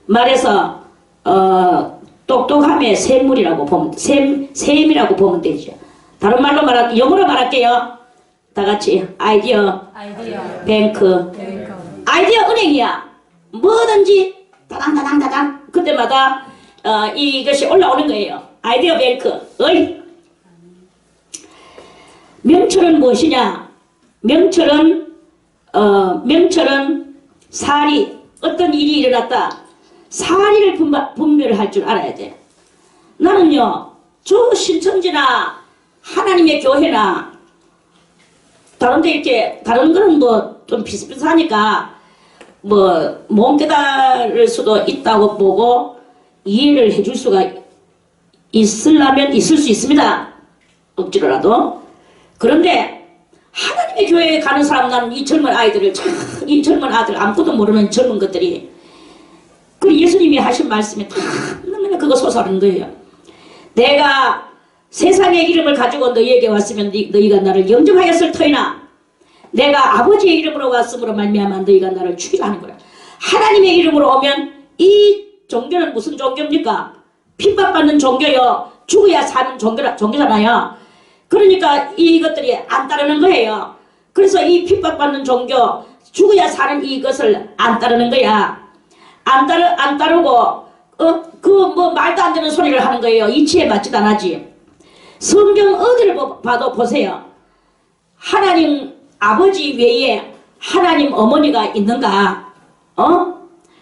A: 말해서 똑똑함의 샘물이라고 보면 샘이라고 보면 되죠. 다른 말로 영어로 말할게요. 다 같이 아이디어 뱅크. 아이디어 은행이야. 뭐든지 따당 그때마다 이것이 올라오는 거예요. 아이디어 뱅크. 명철은 무엇이냐? 명철은 사리. 어떤 일이 일어났다. 사리를 분별할 줄 알아야 돼. 나는요, 저 신천지나 하나님의 교회나 다른데 이렇게 다른 거는 뭐 좀 비슷비슷하니까 뭐 못 깨달을 수도 있다고 보고 이해를 해줄 수가 있으려면 있을 수 있습니다. 억지로라도. 그런데 하나님의 교회에 가는 사람 나는 이 젊은 아이들 아무것도 모르는 젊은 것들이 그 예수님이 하신 말씀에 다 너무나 그거 솟아오르는 거예요. 내가 세상의 이름을 가지고 너희에게 왔으면 너희가 나를 영접하였을 터이나 내가 아버지의 이름으로 왔으므로 말미암아 너희가 나를 죽이라 하는 거야. 하나님의 이름으로 오면 이 종교는 무슨 종교입니까? 핍박받는 종교요. 죽어야 사는 종교잖아요. 그러니까 이것들이 안 따르는 거예요. 그래서 이 핍박받는 종교, 죽어야 사는 이것을 안 따르는 거야. 안 따르고 뭐 말도 안 되는 소리를 하는 거예요. 이치에 맞지도 않아지. 성경 어디를 봐도 보세요. 하나님 아버지 외에 하나님 어머니가 있는가?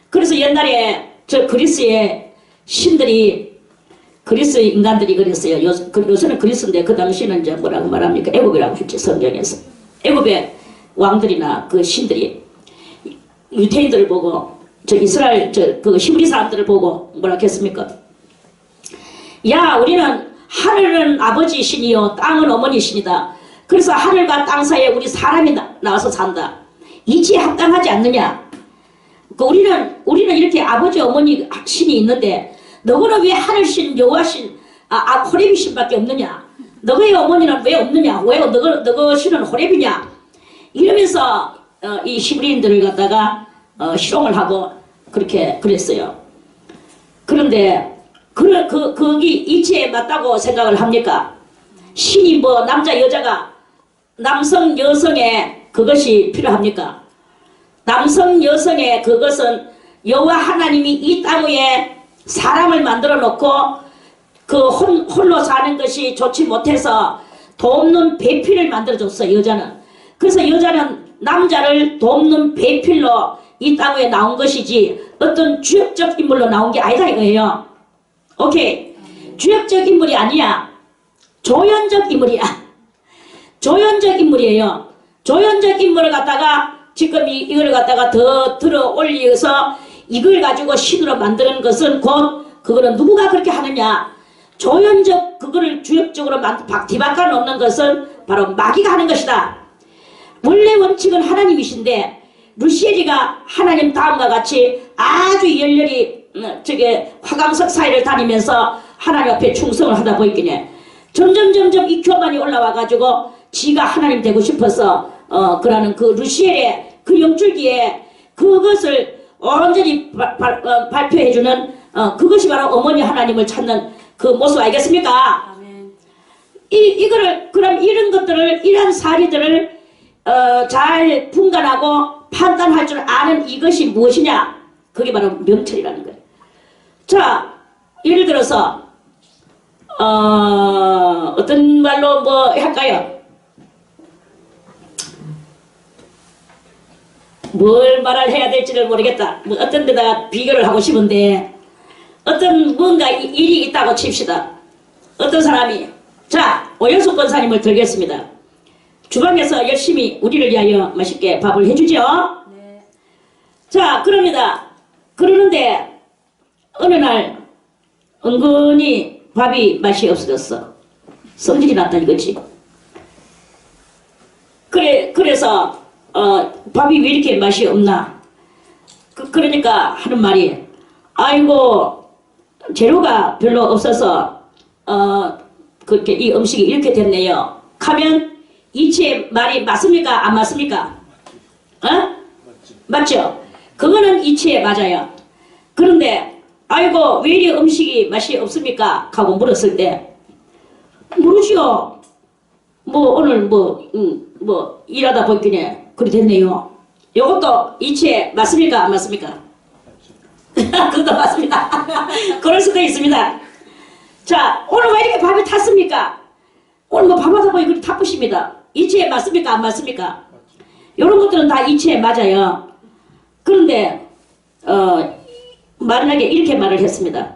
A: 그래서 옛날에 저 그리스의 신들이 그리스 인간들이 그랬어요. 요새는 그리스인데 그 당시는 이제 뭐라고 말합니까? 애굽이라고 했지 성경에서. 애굽의 왕들이나 그 신들이 유태인들을 보고 저 이스라엘 그 히브리 사람들을 보고 뭐라고 했습니까? 야 우리는 하늘은 아버지 신이요 땅은 어머니 신이다. 그래서 하늘과 땅 사이에 우리 사람이 나와서 산다. 이치에 합당하지 않느냐? 우리는 이렇게 아버지 어머니 신이 있는데 너거는 왜 하늘신 여호와신 호렙이 신밖에 없느냐? 너의 어머니는 왜 없느냐? 왜 너거 신은 호렙이냐? 이러면서 이 히브리인들을 갖다가 희롱을 하고 그렇게 그랬어요. 그런데 거기 이치에 맞다고 생각을 합니까? 신이 뭐 남자 여자가 남성 여성의 그것이 필요합니까? 남성 여성의 그것은 여호와 하나님이 이 땅 위에 사람을 만들어 놓고 그 홀로 사는 것이 좋지 못해서 돕는 배필을 만들어 줬어 여자는. 그래서 여자는 남자를 돕는 배필로 이 땅 위에 나온 것이지 어떤 주역적 인물로 나온 게 아니다 이거예요. 오케이. 주역적 인물이 아니야. 조연적 인물이야. 조연적 인물이에요. 조연적 인물을 갖다가 지금 이걸 갖다가 더 들어 올려서 이걸 가지고 신으로 만드는 것은 곧 그거는 누구가 그렇게 하느냐? 조연적 그거를 주역적으로 뒤바꿔 놓는 것은 바로 마귀가 하는 것이다. 원래 원칙은 하나님이신데 루시엘이가 하나님 다음과 같이 아주 열렬히 화강석 사이를 다니면서 하나님 앞에 충성을 하다 보이기에 점점 이 교만이 올라와 가지고 지가 하나님 되고 싶어서 그러는 그 루시엘의 그 영줄기에 그것을 온전히 발표해주는 그것이 바로 어머니 하나님을 찾는 그 모습 아니겠습니까? 아멘. 이거를 그럼 이런 것들을 이런 사리들을 잘 분간하고 판단할 줄 아는 이것이 무엇이냐? 그게 바로 명철이라는 거예요. 자, 예를 들어서 어떤 말로 뭐 할까요? 뭘 말을 해야 될지를 모르겠다. 뭐 어떤 데다가 비교를 하고 싶은데 어떤 뭔가 일이 있다고 칩시다. 어떤 사람이 자 오영숙 권사님을 들겠습니다. 주방에서 열심히 우리를 위하여 맛있게 밥을 해주죠. 네. 자 그럽니다. 그러는데 어느 날 은근히 밥이 맛이 없어졌어. 성질이 났다 이거지. 그래서 밥이 왜 이렇게 맛이 없나? 그러니까 하는 말이 아이고 재료가 별로 없어서 그렇게 이 음식이 이렇게 됐네요. 하면 이치의 말이 맞습니까? 안 맞습니까? 맞죠? 그거는 이치에 맞아요. 그런데 아이고 왜 이리 음식이 맛이 없습니까? 하고 물었을 때 모르죠. 뭐 오늘 뭐 일하다 보니까 그래 됐네요. 요것도 이치에 맞습니까? 안 맞습니까? 그것도 맞습니다. 그럴 수도 있습니다. 자 오늘 왜 이렇게 밥이 탔습니까? 오늘 뭐 밥하다 보니 그렇게 타쁘십니다. 이치에 맞습니까? 안 맞습니까? 이런 것들은 다 이치에 맞아요. 그런데 만약에 이렇게 말을 했습니다.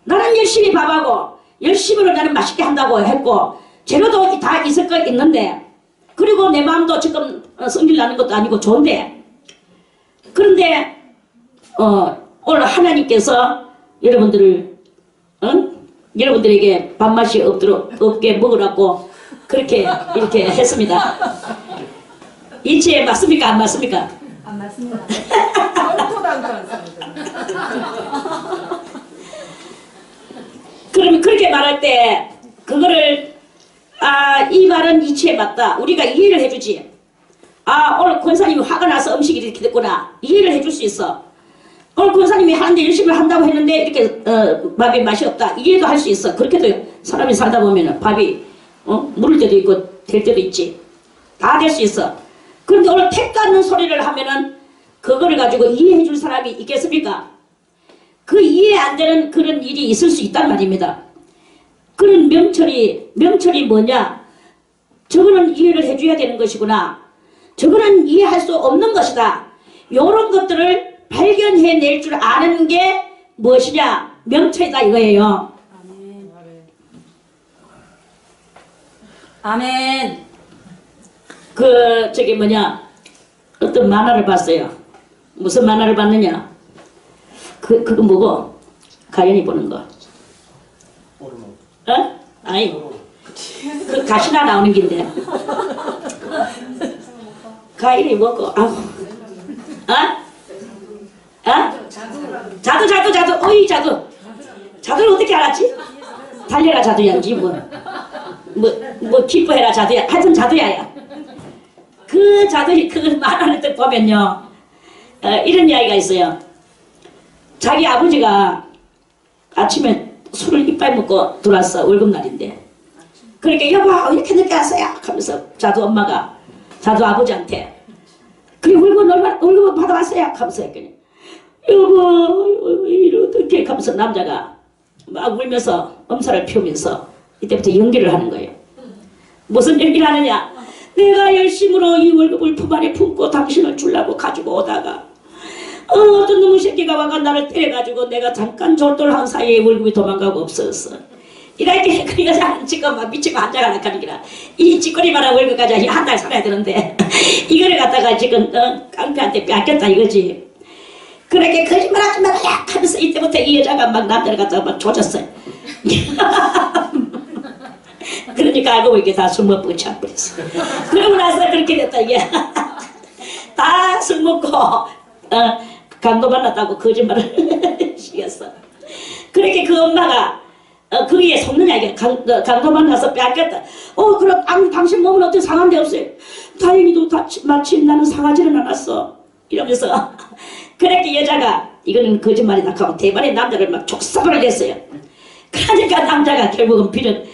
A: 나는 열심히 밥하고 열심히로 나는 맛있게 한다고 했고 재료도 다 있을 거 있는데 그리고 내 마음도 지금 성질 나는 것도 아니고 좋은데 그런데 오늘 하나님께서 여러분들에게 밥맛이 없게 먹으라고 그렇게 이렇게 했습니다. 이치에 맞습니까? 안 맞습니까?
C: 안 맞습니다. 아무것도 안 맞습니다.
A: 그럼 그렇게 말할 때 그거를 이 말은 이치에 맞다. 우리가 이해를 해주지. 오늘 권사님이 화가 나서 음식이 이렇게 됐구나. 이해를 해줄 수 있어. 오늘 권사님이 하는데 열심히 한다고 했는데 이렇게 밥이 맛이 없다. 이해도 할 수 있어. 그렇게도 사람이 살다 보면 밥이 물을 때도 있고 될 때도 있지. 다 될 수 있어. 그런데 오늘 택 갖는 소리를 하면은 그거를 가지고 이해해 줄 사람이 있겠습니까? 그 이해 안 되는 그런 일이 있을 수 있단 말입니다. 그런 명철이 뭐냐? 저거는 이해를 해줘야 되는 것이구나. 저거는 이해할 수 없는 것이다. 요런 것들을 발견해낼 줄 아는 게 무엇이냐? 명철이다 이거예요.
D: 아멘.
A: 그 저기 뭐냐 어떤 만화를 봤어요. 무슨 만화를 봤느냐? 그거 뭐고? 가연이 보는 거.
B: 포르노.
A: 어? 아니 그 가시나 나오는 긴데. 가연이 뭐고? 아우. 어? 어? 자두. 어이 자두. 자두를 어떻게 알았지? 달려라 자두야지 뭐 기뻐해라 자두야. 하여튼 자두야야. 그 자두 그 만화를 딱 보면요. 이런 이야기가 있어요. 자기 아버지가 아침에 술을 이빨 먹고 들어왔어. 월급날인데. 그러니까 여보 이렇게 늦게 왔어요 하면서 자두 엄마가 자두 아버지한테 그래 월급 받아왔어요 하면서 했더니 여보 이렇게 하면서 남자가 막 울면서 엄살을 피우면서 이때부터 연기를 하는 거예요. 무슨 연기를 하느냐? 내가 열심으로 이 월급을 품 안에 품고 당신을 주려고 가지고 오다가 어떤 놈의 새끼가 와가 나를 때려가지고 내가 잠깐 졸도를 한 사이에 월급이 도망가고 없어졌어. 이렇게 그 여자는 지금 막 미치고 앉아가는 거니까 이 찌꺼리만한 월급 가지고 한 달 살아야 되는데 이거를 갖다가 지금 깡패한테 뺏겼다 이거지. 그렇게 거짓말하지 말아야 하면서 이때부터 이 여자가 막 남자를 갖다가 막 조졌어요. 그러니까 알고 보니까 다 술 먹고 취해버렸어. 그러고 나서 그렇게 됐다 이게. 다 술 먹고 강도 만났다고 거짓말을 시켰어. 그렇게 그 엄마가 거기에 속느냐 이게 강도 만나서 뺏겼다. 그럼 당신 몸은 어떻게 상한 데 없어요? 다행히도 마침 나는 상하지는 않았어. 이러면서 그렇게 여자가 이거는 거짓말이다 하고 대발의 남자를 막 족사발을 했어요. 그러니까 남자가 결국은 비를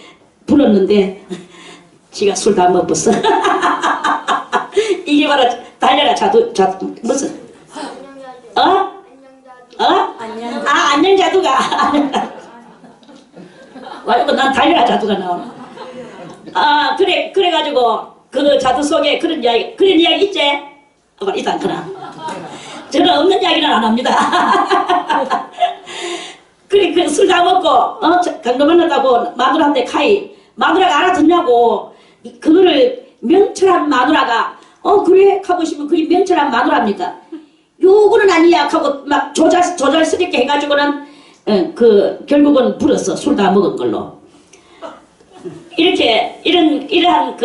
A: 불었는데 지가 술 다 먹었어. 이게 바로 달려라 자두 무슨 안녕자두가 와이고 난 달려라 자두가 나오나. 그래가지고 그 자두 속에 그런 이야기 있지? 이따 그나 저는 없는 이야기는 안 합니다. 그래 술 다 먹고 강도 만났다고 마누라한테 마누라가 알아듣냐고. 그거를 명철한 마누라가 그래 하고 싶으면 그게 명철한 마누라입니까? 요거는 아니야 하고 막 조잘스럽게 해가지고는 결국은 불었어. 술 다 먹은 걸로. 이러한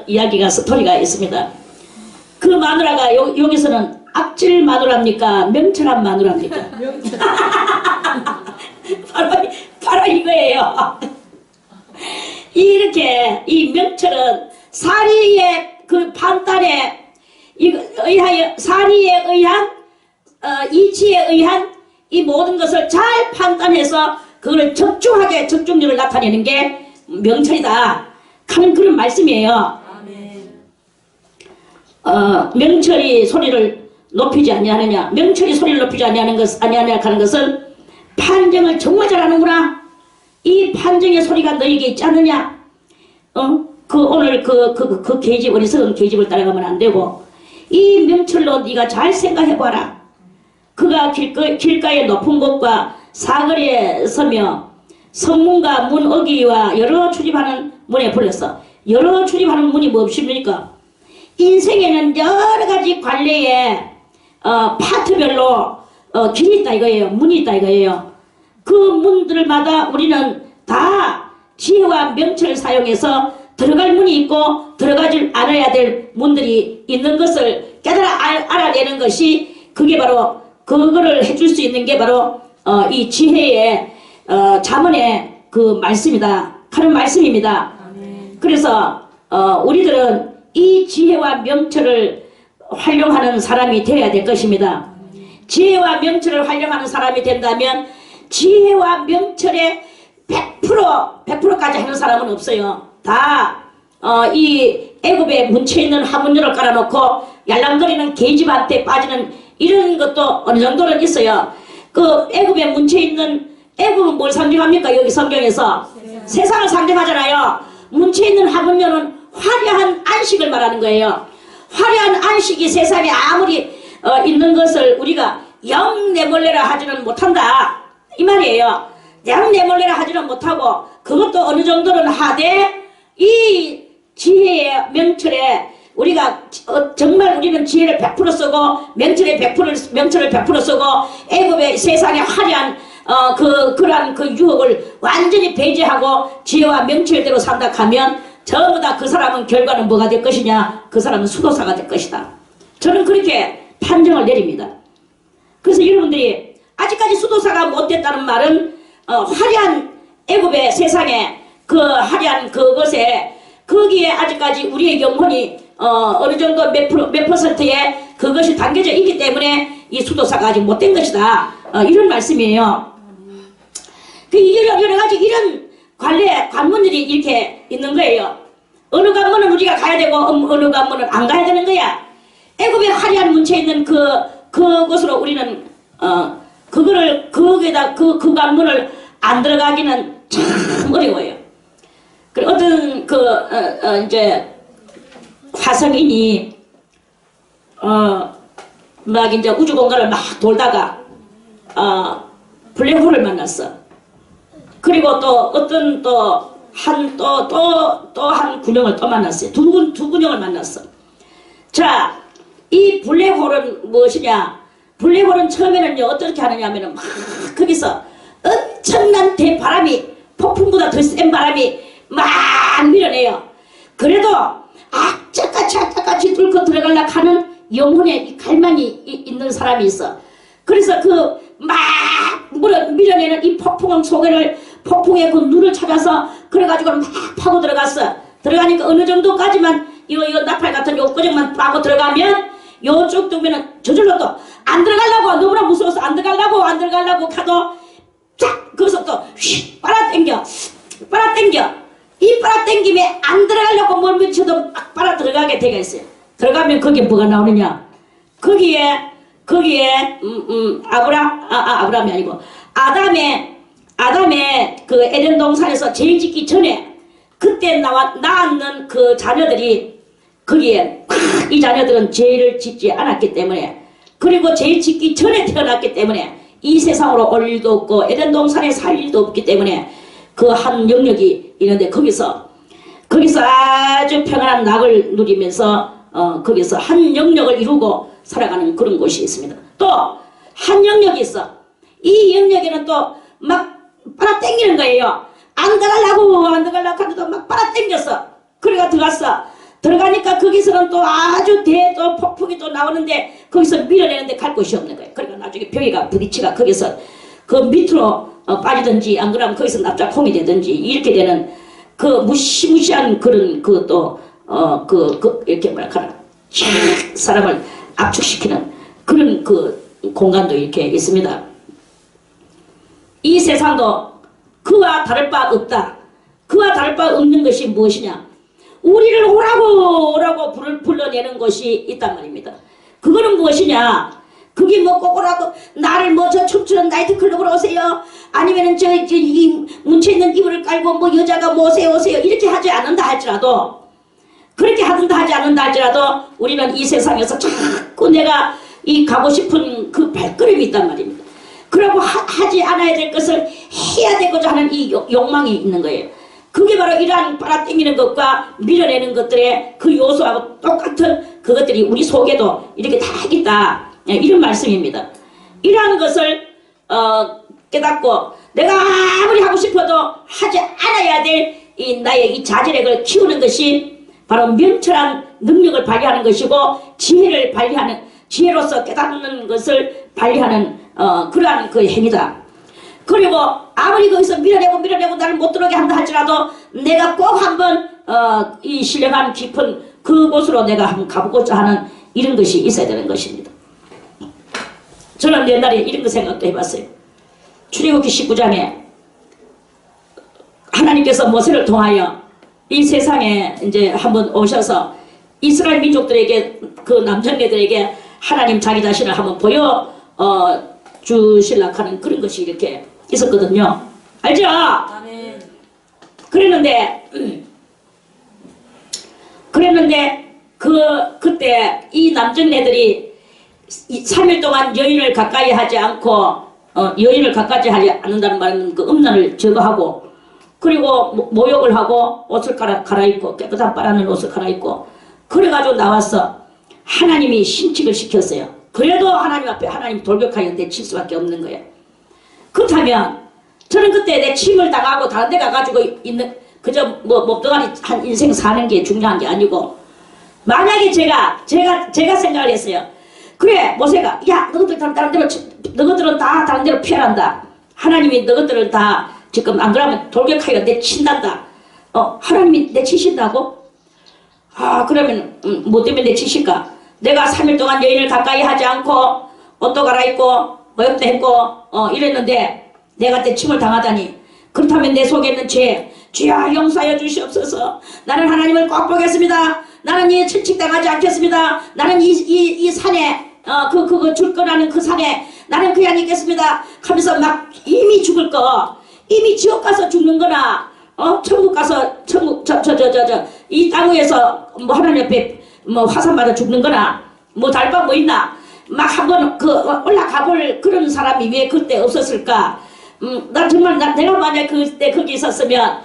A: 이야기가 스토리가 있습니다. 그 마누라가 여기서는 악질 마누라입니까? 명철한 마누라입니까? 바로 이거예요. 이렇게 이 명철은 사리의 그 판단에 의하여 사리에 의한 이치에 의한 이 모든 것을 잘 판단해서 그걸 적중력을 나타내는 게 명철이다 하는 그런 말씀이에요. 명철이 소리를 높이지 아니하느냐. 명철이 소리를 높이지 아니하는 것은 판정을 정말 잘하는구나. 이 판정의 소리가 너에게 있지 않느냐. 오늘 그 계집 어리석은 계집을 따라가면 안 되고 이 명철로 네가 잘 생각해봐라. 그가 길가의 높은 곳과 사거리에 서며 성문과 문 어귀와 여러 출입하는 문에 불렸어. 여러 출입하는 문이 무엇입니까? 인생에는 여러 가지 관례에 파트별로 길이 있다 이거예요. 문이 있다 이거예요. 그 문들마다 우리는 다 지혜와 명철을 사용해서 들어갈 문이 있고 들어가지 않아야 될 문들이 있는 것을 알아내는 것이 그게 바로 그거를 해줄 수 있는 게 바로 이 지혜의 잠언의 그 말씀이다 하는 말씀입니다. 그래서 우리들은 이 지혜와 명철을 활용하는 사람이 되어야 될 것입니다. 지혜와 명철을 활용하는 사람이 된다면 지혜와 명철에 100%까지 하는 사람은 없어요. 다 이 애굽에 뭉쳐있는 화문열을 깔아놓고 yar랑거리는 계집한테 빠지는 이런 것도 어느 정도는 있어요. 그 애굽에 뭉쳐있는 애굽은 뭘 상징합니까? 여기 성경에서 세상을 상징하잖아요. 뭉쳐있는 화문열은 화려한 안식을 말하는 거예요. 화려한 안식이 세상에 아무리 있는 것을 우리가 영 내몰래라 하지는 못한다 이 말이에요. 영 내몰래라 하지는 못하고 그것도 어느 정도는 하되 이 지혜의 명철에 우리가 정말 우리는 지혜를 100% 쓰고 명철을 100% 쓰고 애굽의 세상의 화려한 그러한 그 유혹을 완전히 배제하고 지혜와 명철대로 산다 하면 전부 다 그 사람은 결과는 뭐가 될 것이냐? 그 사람은 수도사가 될 것이다. 저는 그렇게 판정을 내립니다. 그래서 여러분들이 아직까지 수도사가 못 됐다는 말은 화려한 애굽의 세상에 그 화려한 그것에 거기에 아직까지 우리의 영혼이 어느 정도 몇 퍼센트의 그것이 담겨져 있기 때문에 이 수도사가 아직 못된 것이다. 이런 말씀이에요. 그 여러 가지 이런 관문들이 이렇게 있는 거예요. 어느 관문은 우리가 가야 되고 어느 관문은 안 가야 되는 거야. 애굽의 화려한 문체에 있는 그곳으로 우리는 그거를 거기에다 그 관문을 안 들어가기는 참 어려워요. 그리고 어떤 이제 화성인이 막 이제 우주 공간을 막 돌다가 블랙홀을 만났어. 그리고 또 어떤 한 군형을 또 만났어요. 두 군형을 만났어. 자, 이 블랙홀은 무엇이냐? 블랙홀은 처음에는요 어떻게 하느냐면은 막 거기서 엄청난 대바람이 폭풍보다 더 센 바람이 막 밀어내요. 그래도 악착같이 뚫고 들어가려고 하는 영혼의 갈망이 있는 사람이 있어. 그래서 막 밀어내는 이 폭풍의 그 눈을 찾아서 그래가지고 막 파고 들어갔어. 들어가니까 어느 정도까지만 이거 나팔 같은 요 끄적만 파고 들어가면 요쪽 되면은 저절로 또 안 들어가려고 너무나 무서워서 안 들어가려고 하도 쫙 거기서 또 휙 빨아당겨 이 빨아당김에 안 들어가려고 뭘 미쳐도 막 빨아 들어가게 되어 있어요. 들어가면 거기에 뭐가 나오느냐? 거기에 아브라함이 아니고 아담의 그 에덴 동산에서 죄 짓기 전에 그때 낳았는 그 자녀들이 거기에 이 자녀들은 죄를 짓지 않았기 때문에 그리고 죄 짓기 전에 태어났기 때문에 이 세상으로 올 일도 없고 에덴 동산에 살 일도 없기 때문에 그 한 영역이 있는데 거기서 아주 평안한 낙을 누리면서 거기서 한 영역을 이루고 살아가는 그런 곳이 있습니다. 또 한 영역이 있어. 이 영역에는 또 막 빨아당기는 거예요. 안 들어가려고 하는데도 막 빨아당겼어. 그래가 들어가니까 거기서는 또 아주 또 폭풍이 또 나오는데 거기서 밀어내는데 갈 곳이 없는 거예요. 그러니까 나중에 벽에가 부딪히가 거기서 그 밑으로 빠지든지 안 그러면 거기서 납작콩이 되든지 이렇게 되는 그 무시무시한 그런 이렇게 뭐랄까나 사람을 압축시키는 그런 그 공간도 이렇게 있습니다. 이 세상도 그와 다를 바 없다. 그와 다를 바 없는 것이 무엇이냐? 우리를 오라고 불러내는 것이 있단 말입니다. 그거는 무엇이냐? 그게 뭐 꼭 오라고 나를 저 춤추는 나이트클럽으로 오세요. 아니면은 이 문체 있는 이불을 깔고 뭐 여자가 오세요 이렇게 하지 않는다 할지라도 그렇게 하지 않는다 할지라도 우리는 이 세상에서 자꾸 내가 가고 싶은 그 발걸음이 있단 말입니다. 그러고 하지 않아야 될 것을 해야 되고자 하는 이 욕망이 있는 거예요. 그게 바로 이러한 빨아당기는 것과 밀어내는 것들의 그 요소하고 똑같은 그것들이 우리 속에도 이렇게 다 있다. 이런 말씀입니다. 이러한 것을 깨닫고 내가 아무리 하고 싶어도 하지 않아야 될 나의 이 자질력을 키우는 것이 바로 명철한 능력을 발휘하는 것이고 지혜로서 깨닫는 것을 발휘하는 그러한 그 행위다. 그리고 아무리 거기서 밀어내고 나를 못 들어오게 한다 할지라도 내가 꼭 한번 이 신령한 깊은 그곳으로 내가 한번 가보고자 하는 이런 것이 있어야 되는 것입니다. 저는 옛날에 이런 거 생각도 해봤어요. 출애굽기 19장에 하나님께서 모세를 통하여 이 세상에 이제 한번 오셔서 이스라엘 민족들에게 그 남자애들에게 하나님 자기 자신을 한번 보여 주시려고 하는 그런 것이 이렇게 있었거든요. 알죠?
C: 아멘.
A: 그랬는데 그때 이 남정네들이 3일 동안 여인을 가까이 하지 않고 여인을 가까이 하지 않는다는 말은 그 음란을 제거하고 그리고 모욕을 하고 옷을 갈아입고 깨끗한 빨아는 옷을 갈아입고 그래가지고 나와서 하나님이 신칙을 시켰어요. 그래도 하나님 앞에 하나님 돌격하여 내칠 수밖에 없는 거예요. 그렇다면 저는 그때 내 침을 당하고 다른 데 가가지고 있는 그저 몸뚱아리 한 인생 사는 게 중요한 게 아니고 만약에 제가 생각을 했어요. 그래 모세가 야 너희들 다른 데로 너희들은 다 다른 데로 피하란다. 하나님이 너희들을 다 지금 안 그러면 돌격하여 내친단다. 하나님이 내치신다고? 그러면 뭐 때문에 내치실까? 내가 3일 동안 여인을 가까이 하지 않고 옷도 갈아입고 모욕도 했고 이랬는데 내가 내침을 당하다니. 그렇다면 내 속에 있는 죄 주여 용서하여 주시옵소서. 나는 하나님을 꼭 보겠습니다. 나는 이 채찍당하지 않겠습니다. 나는 이 산에 그거 줄 거라는 그 산에 나는 그냥 있겠습니다 하면서 막 이미 죽을 거 이미 지옥 가서 죽는 거나 천국 가서 이 땅 위에서 뭐 하나님 옆에 뭐 화산 맞아 죽는 거나 뭐 달방 뭐 있나 막 한번 올라가 볼 그런 사람이 왜 그때 없었을까? 나 정말 내가 만약 그때 거기 있었으면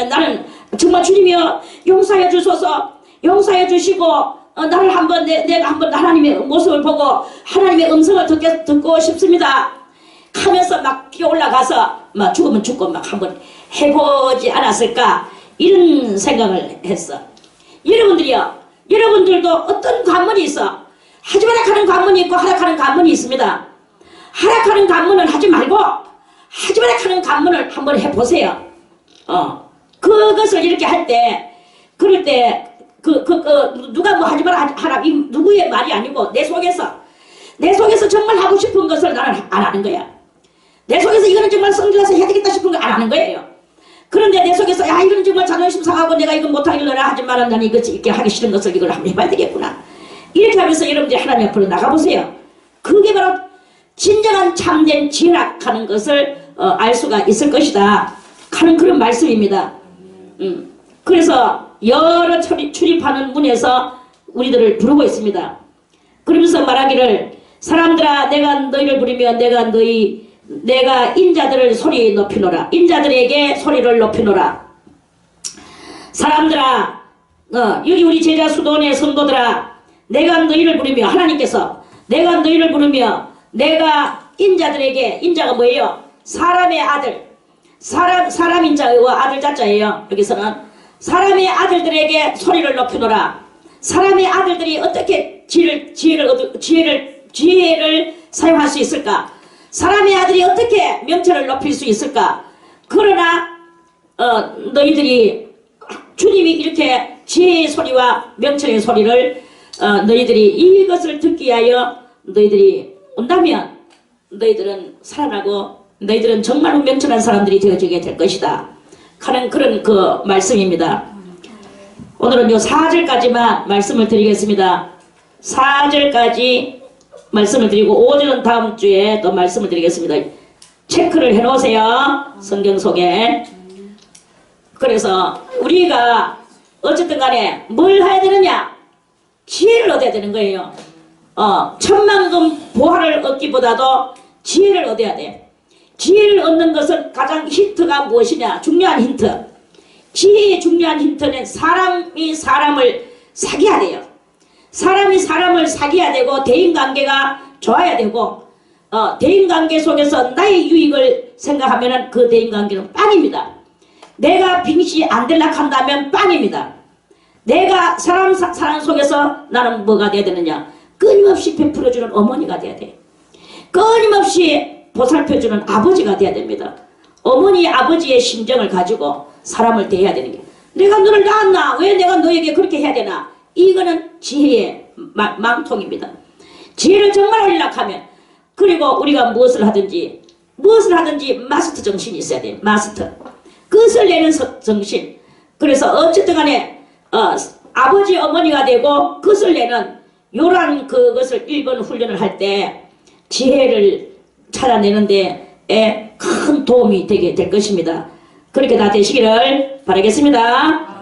A: 나는 정말 주님이여 용서해 주소서. 용서해 주시고 나를 한번 내가 한번 하나님의 모습을 보고 하나님의 음성을 듣고 싶습니다 하면서 막 뛰어 올라가서 막 죽으면 죽고 막 한번 해보지 않았을까 이런 생각을 했어. 여러분들도 어떤 관문이 있어. 하지 마라 하는 관문이 있고 하락하는 관문이 있습니다. 하락하는 관문은 하지 말고 하지 마라 하는 관문을 한번 해보세요. 그것을 이렇게 할 때 그럴 때 누가 뭐 하지 마라 하라 이 누구의 말이 아니고 내 속에서 정말 하고 싶은 것을 나는 안 하는 거야. 내 속에서 이거는 정말 성질나서 해야 되겠다 싶은 거 안 하는 거예요. 그런데 내 속에서 야 이거는 정말 자존심 상하고 내가 이거 못하길래 하지만 난 이거 이렇게 하기 싫은 것을 이걸 한번 해봐야 되겠구나. 이렇게 하면서 여러분들이 하나님 앞으로 나가보세요. 그게 바로 진정한 참된 진학하는 것을 알 수가 있을 것이다 하는 그런 말씀입니다. 그래서 여러 출입하는 문에서 우리들을 부르고 있습니다. 그러면서 말하기를 사람들아 내가 너희를 부르면 내가 인자들을 소리 높이노라. 인자들에게 소리를 높이노라. 사람들아 여기 우리 제자 수도원의 성도들아 내가 너희를 부르며 하나님께서 내가 너희를 부르며 내가 인자들에게 인자가 뭐예요? 사람의 아들 사람 인자와 아들 자자예요. 여기서는 사람의 아들들에게 소리를 높이노라. 사람의 아들들이 어떻게 지혜를 사용할 수 있을까? 사람의 아들이 어떻게 명철을 높일 수 있을까? 그러나 너희들이 주님이 이렇게 지혜의 소리와 명철의 소리를 너희들이 이것을 듣기 위하여 너희들이 온다면 너희들은 살아나고 너희들은 정말로 명철한 사람들이 되어지게 될 것이다 하는 그런 그 말씀입니다. 오늘은 요 4절까지만 말씀을 드리겠습니다. 4절까지 말씀을 드리고 5절은 다음 주에 또 말씀을 드리겠습니다. 체크를 해 놓으세요. 성경 속에. 그래서 우리가 어쨌든 간에 뭘 해야 되느냐? 지혜를 얻어야 되는 거예요. 천만금 보화를 얻기보다도 지혜를 얻어야 돼. 지혜를 얻는 것은 가장 힌트가 무엇이냐? 중요한 힌트. 지혜의 중요한 힌트는 사람이 사람을 사귀어야 돼요. 사람이 사람을 사귀어야 되고 대인관계가 좋아야 되고 대인관계 속에서 나의 유익을 생각하면 그 대인관계는 빵입니다. 내가 빙시 안 될락 한다면 빵입니다. 내가 사람 속에서 나는 뭐가 돼야 되느냐? 끊임없이 베풀어주는 어머니가 돼야 돼. 끊임없이 보살펴주는 아버지가 돼야 됩니다. 어머니 아버지의 심정을 가지고 사람을 대해야 되는 게 내가 너를 낳았나? 왜 내가 너에게 그렇게 해야 되나? 이거는 지혜의 망통입니다. 지혜를 정말 올리려고 하면 그리고 우리가 무엇을 하든지 마스터 정신이 있어야 돼요. 마스터. 끝을 내는 정신. 그래서 어쨌든 간에 아버지 어머니가 되고 끝을 내는 요런 그것을 1번 훈련을 할 때 지혜를 찾아내는 데에 큰 도움이 되게 될 것입니다. 그렇게 다 되시기를 바라겠습니다.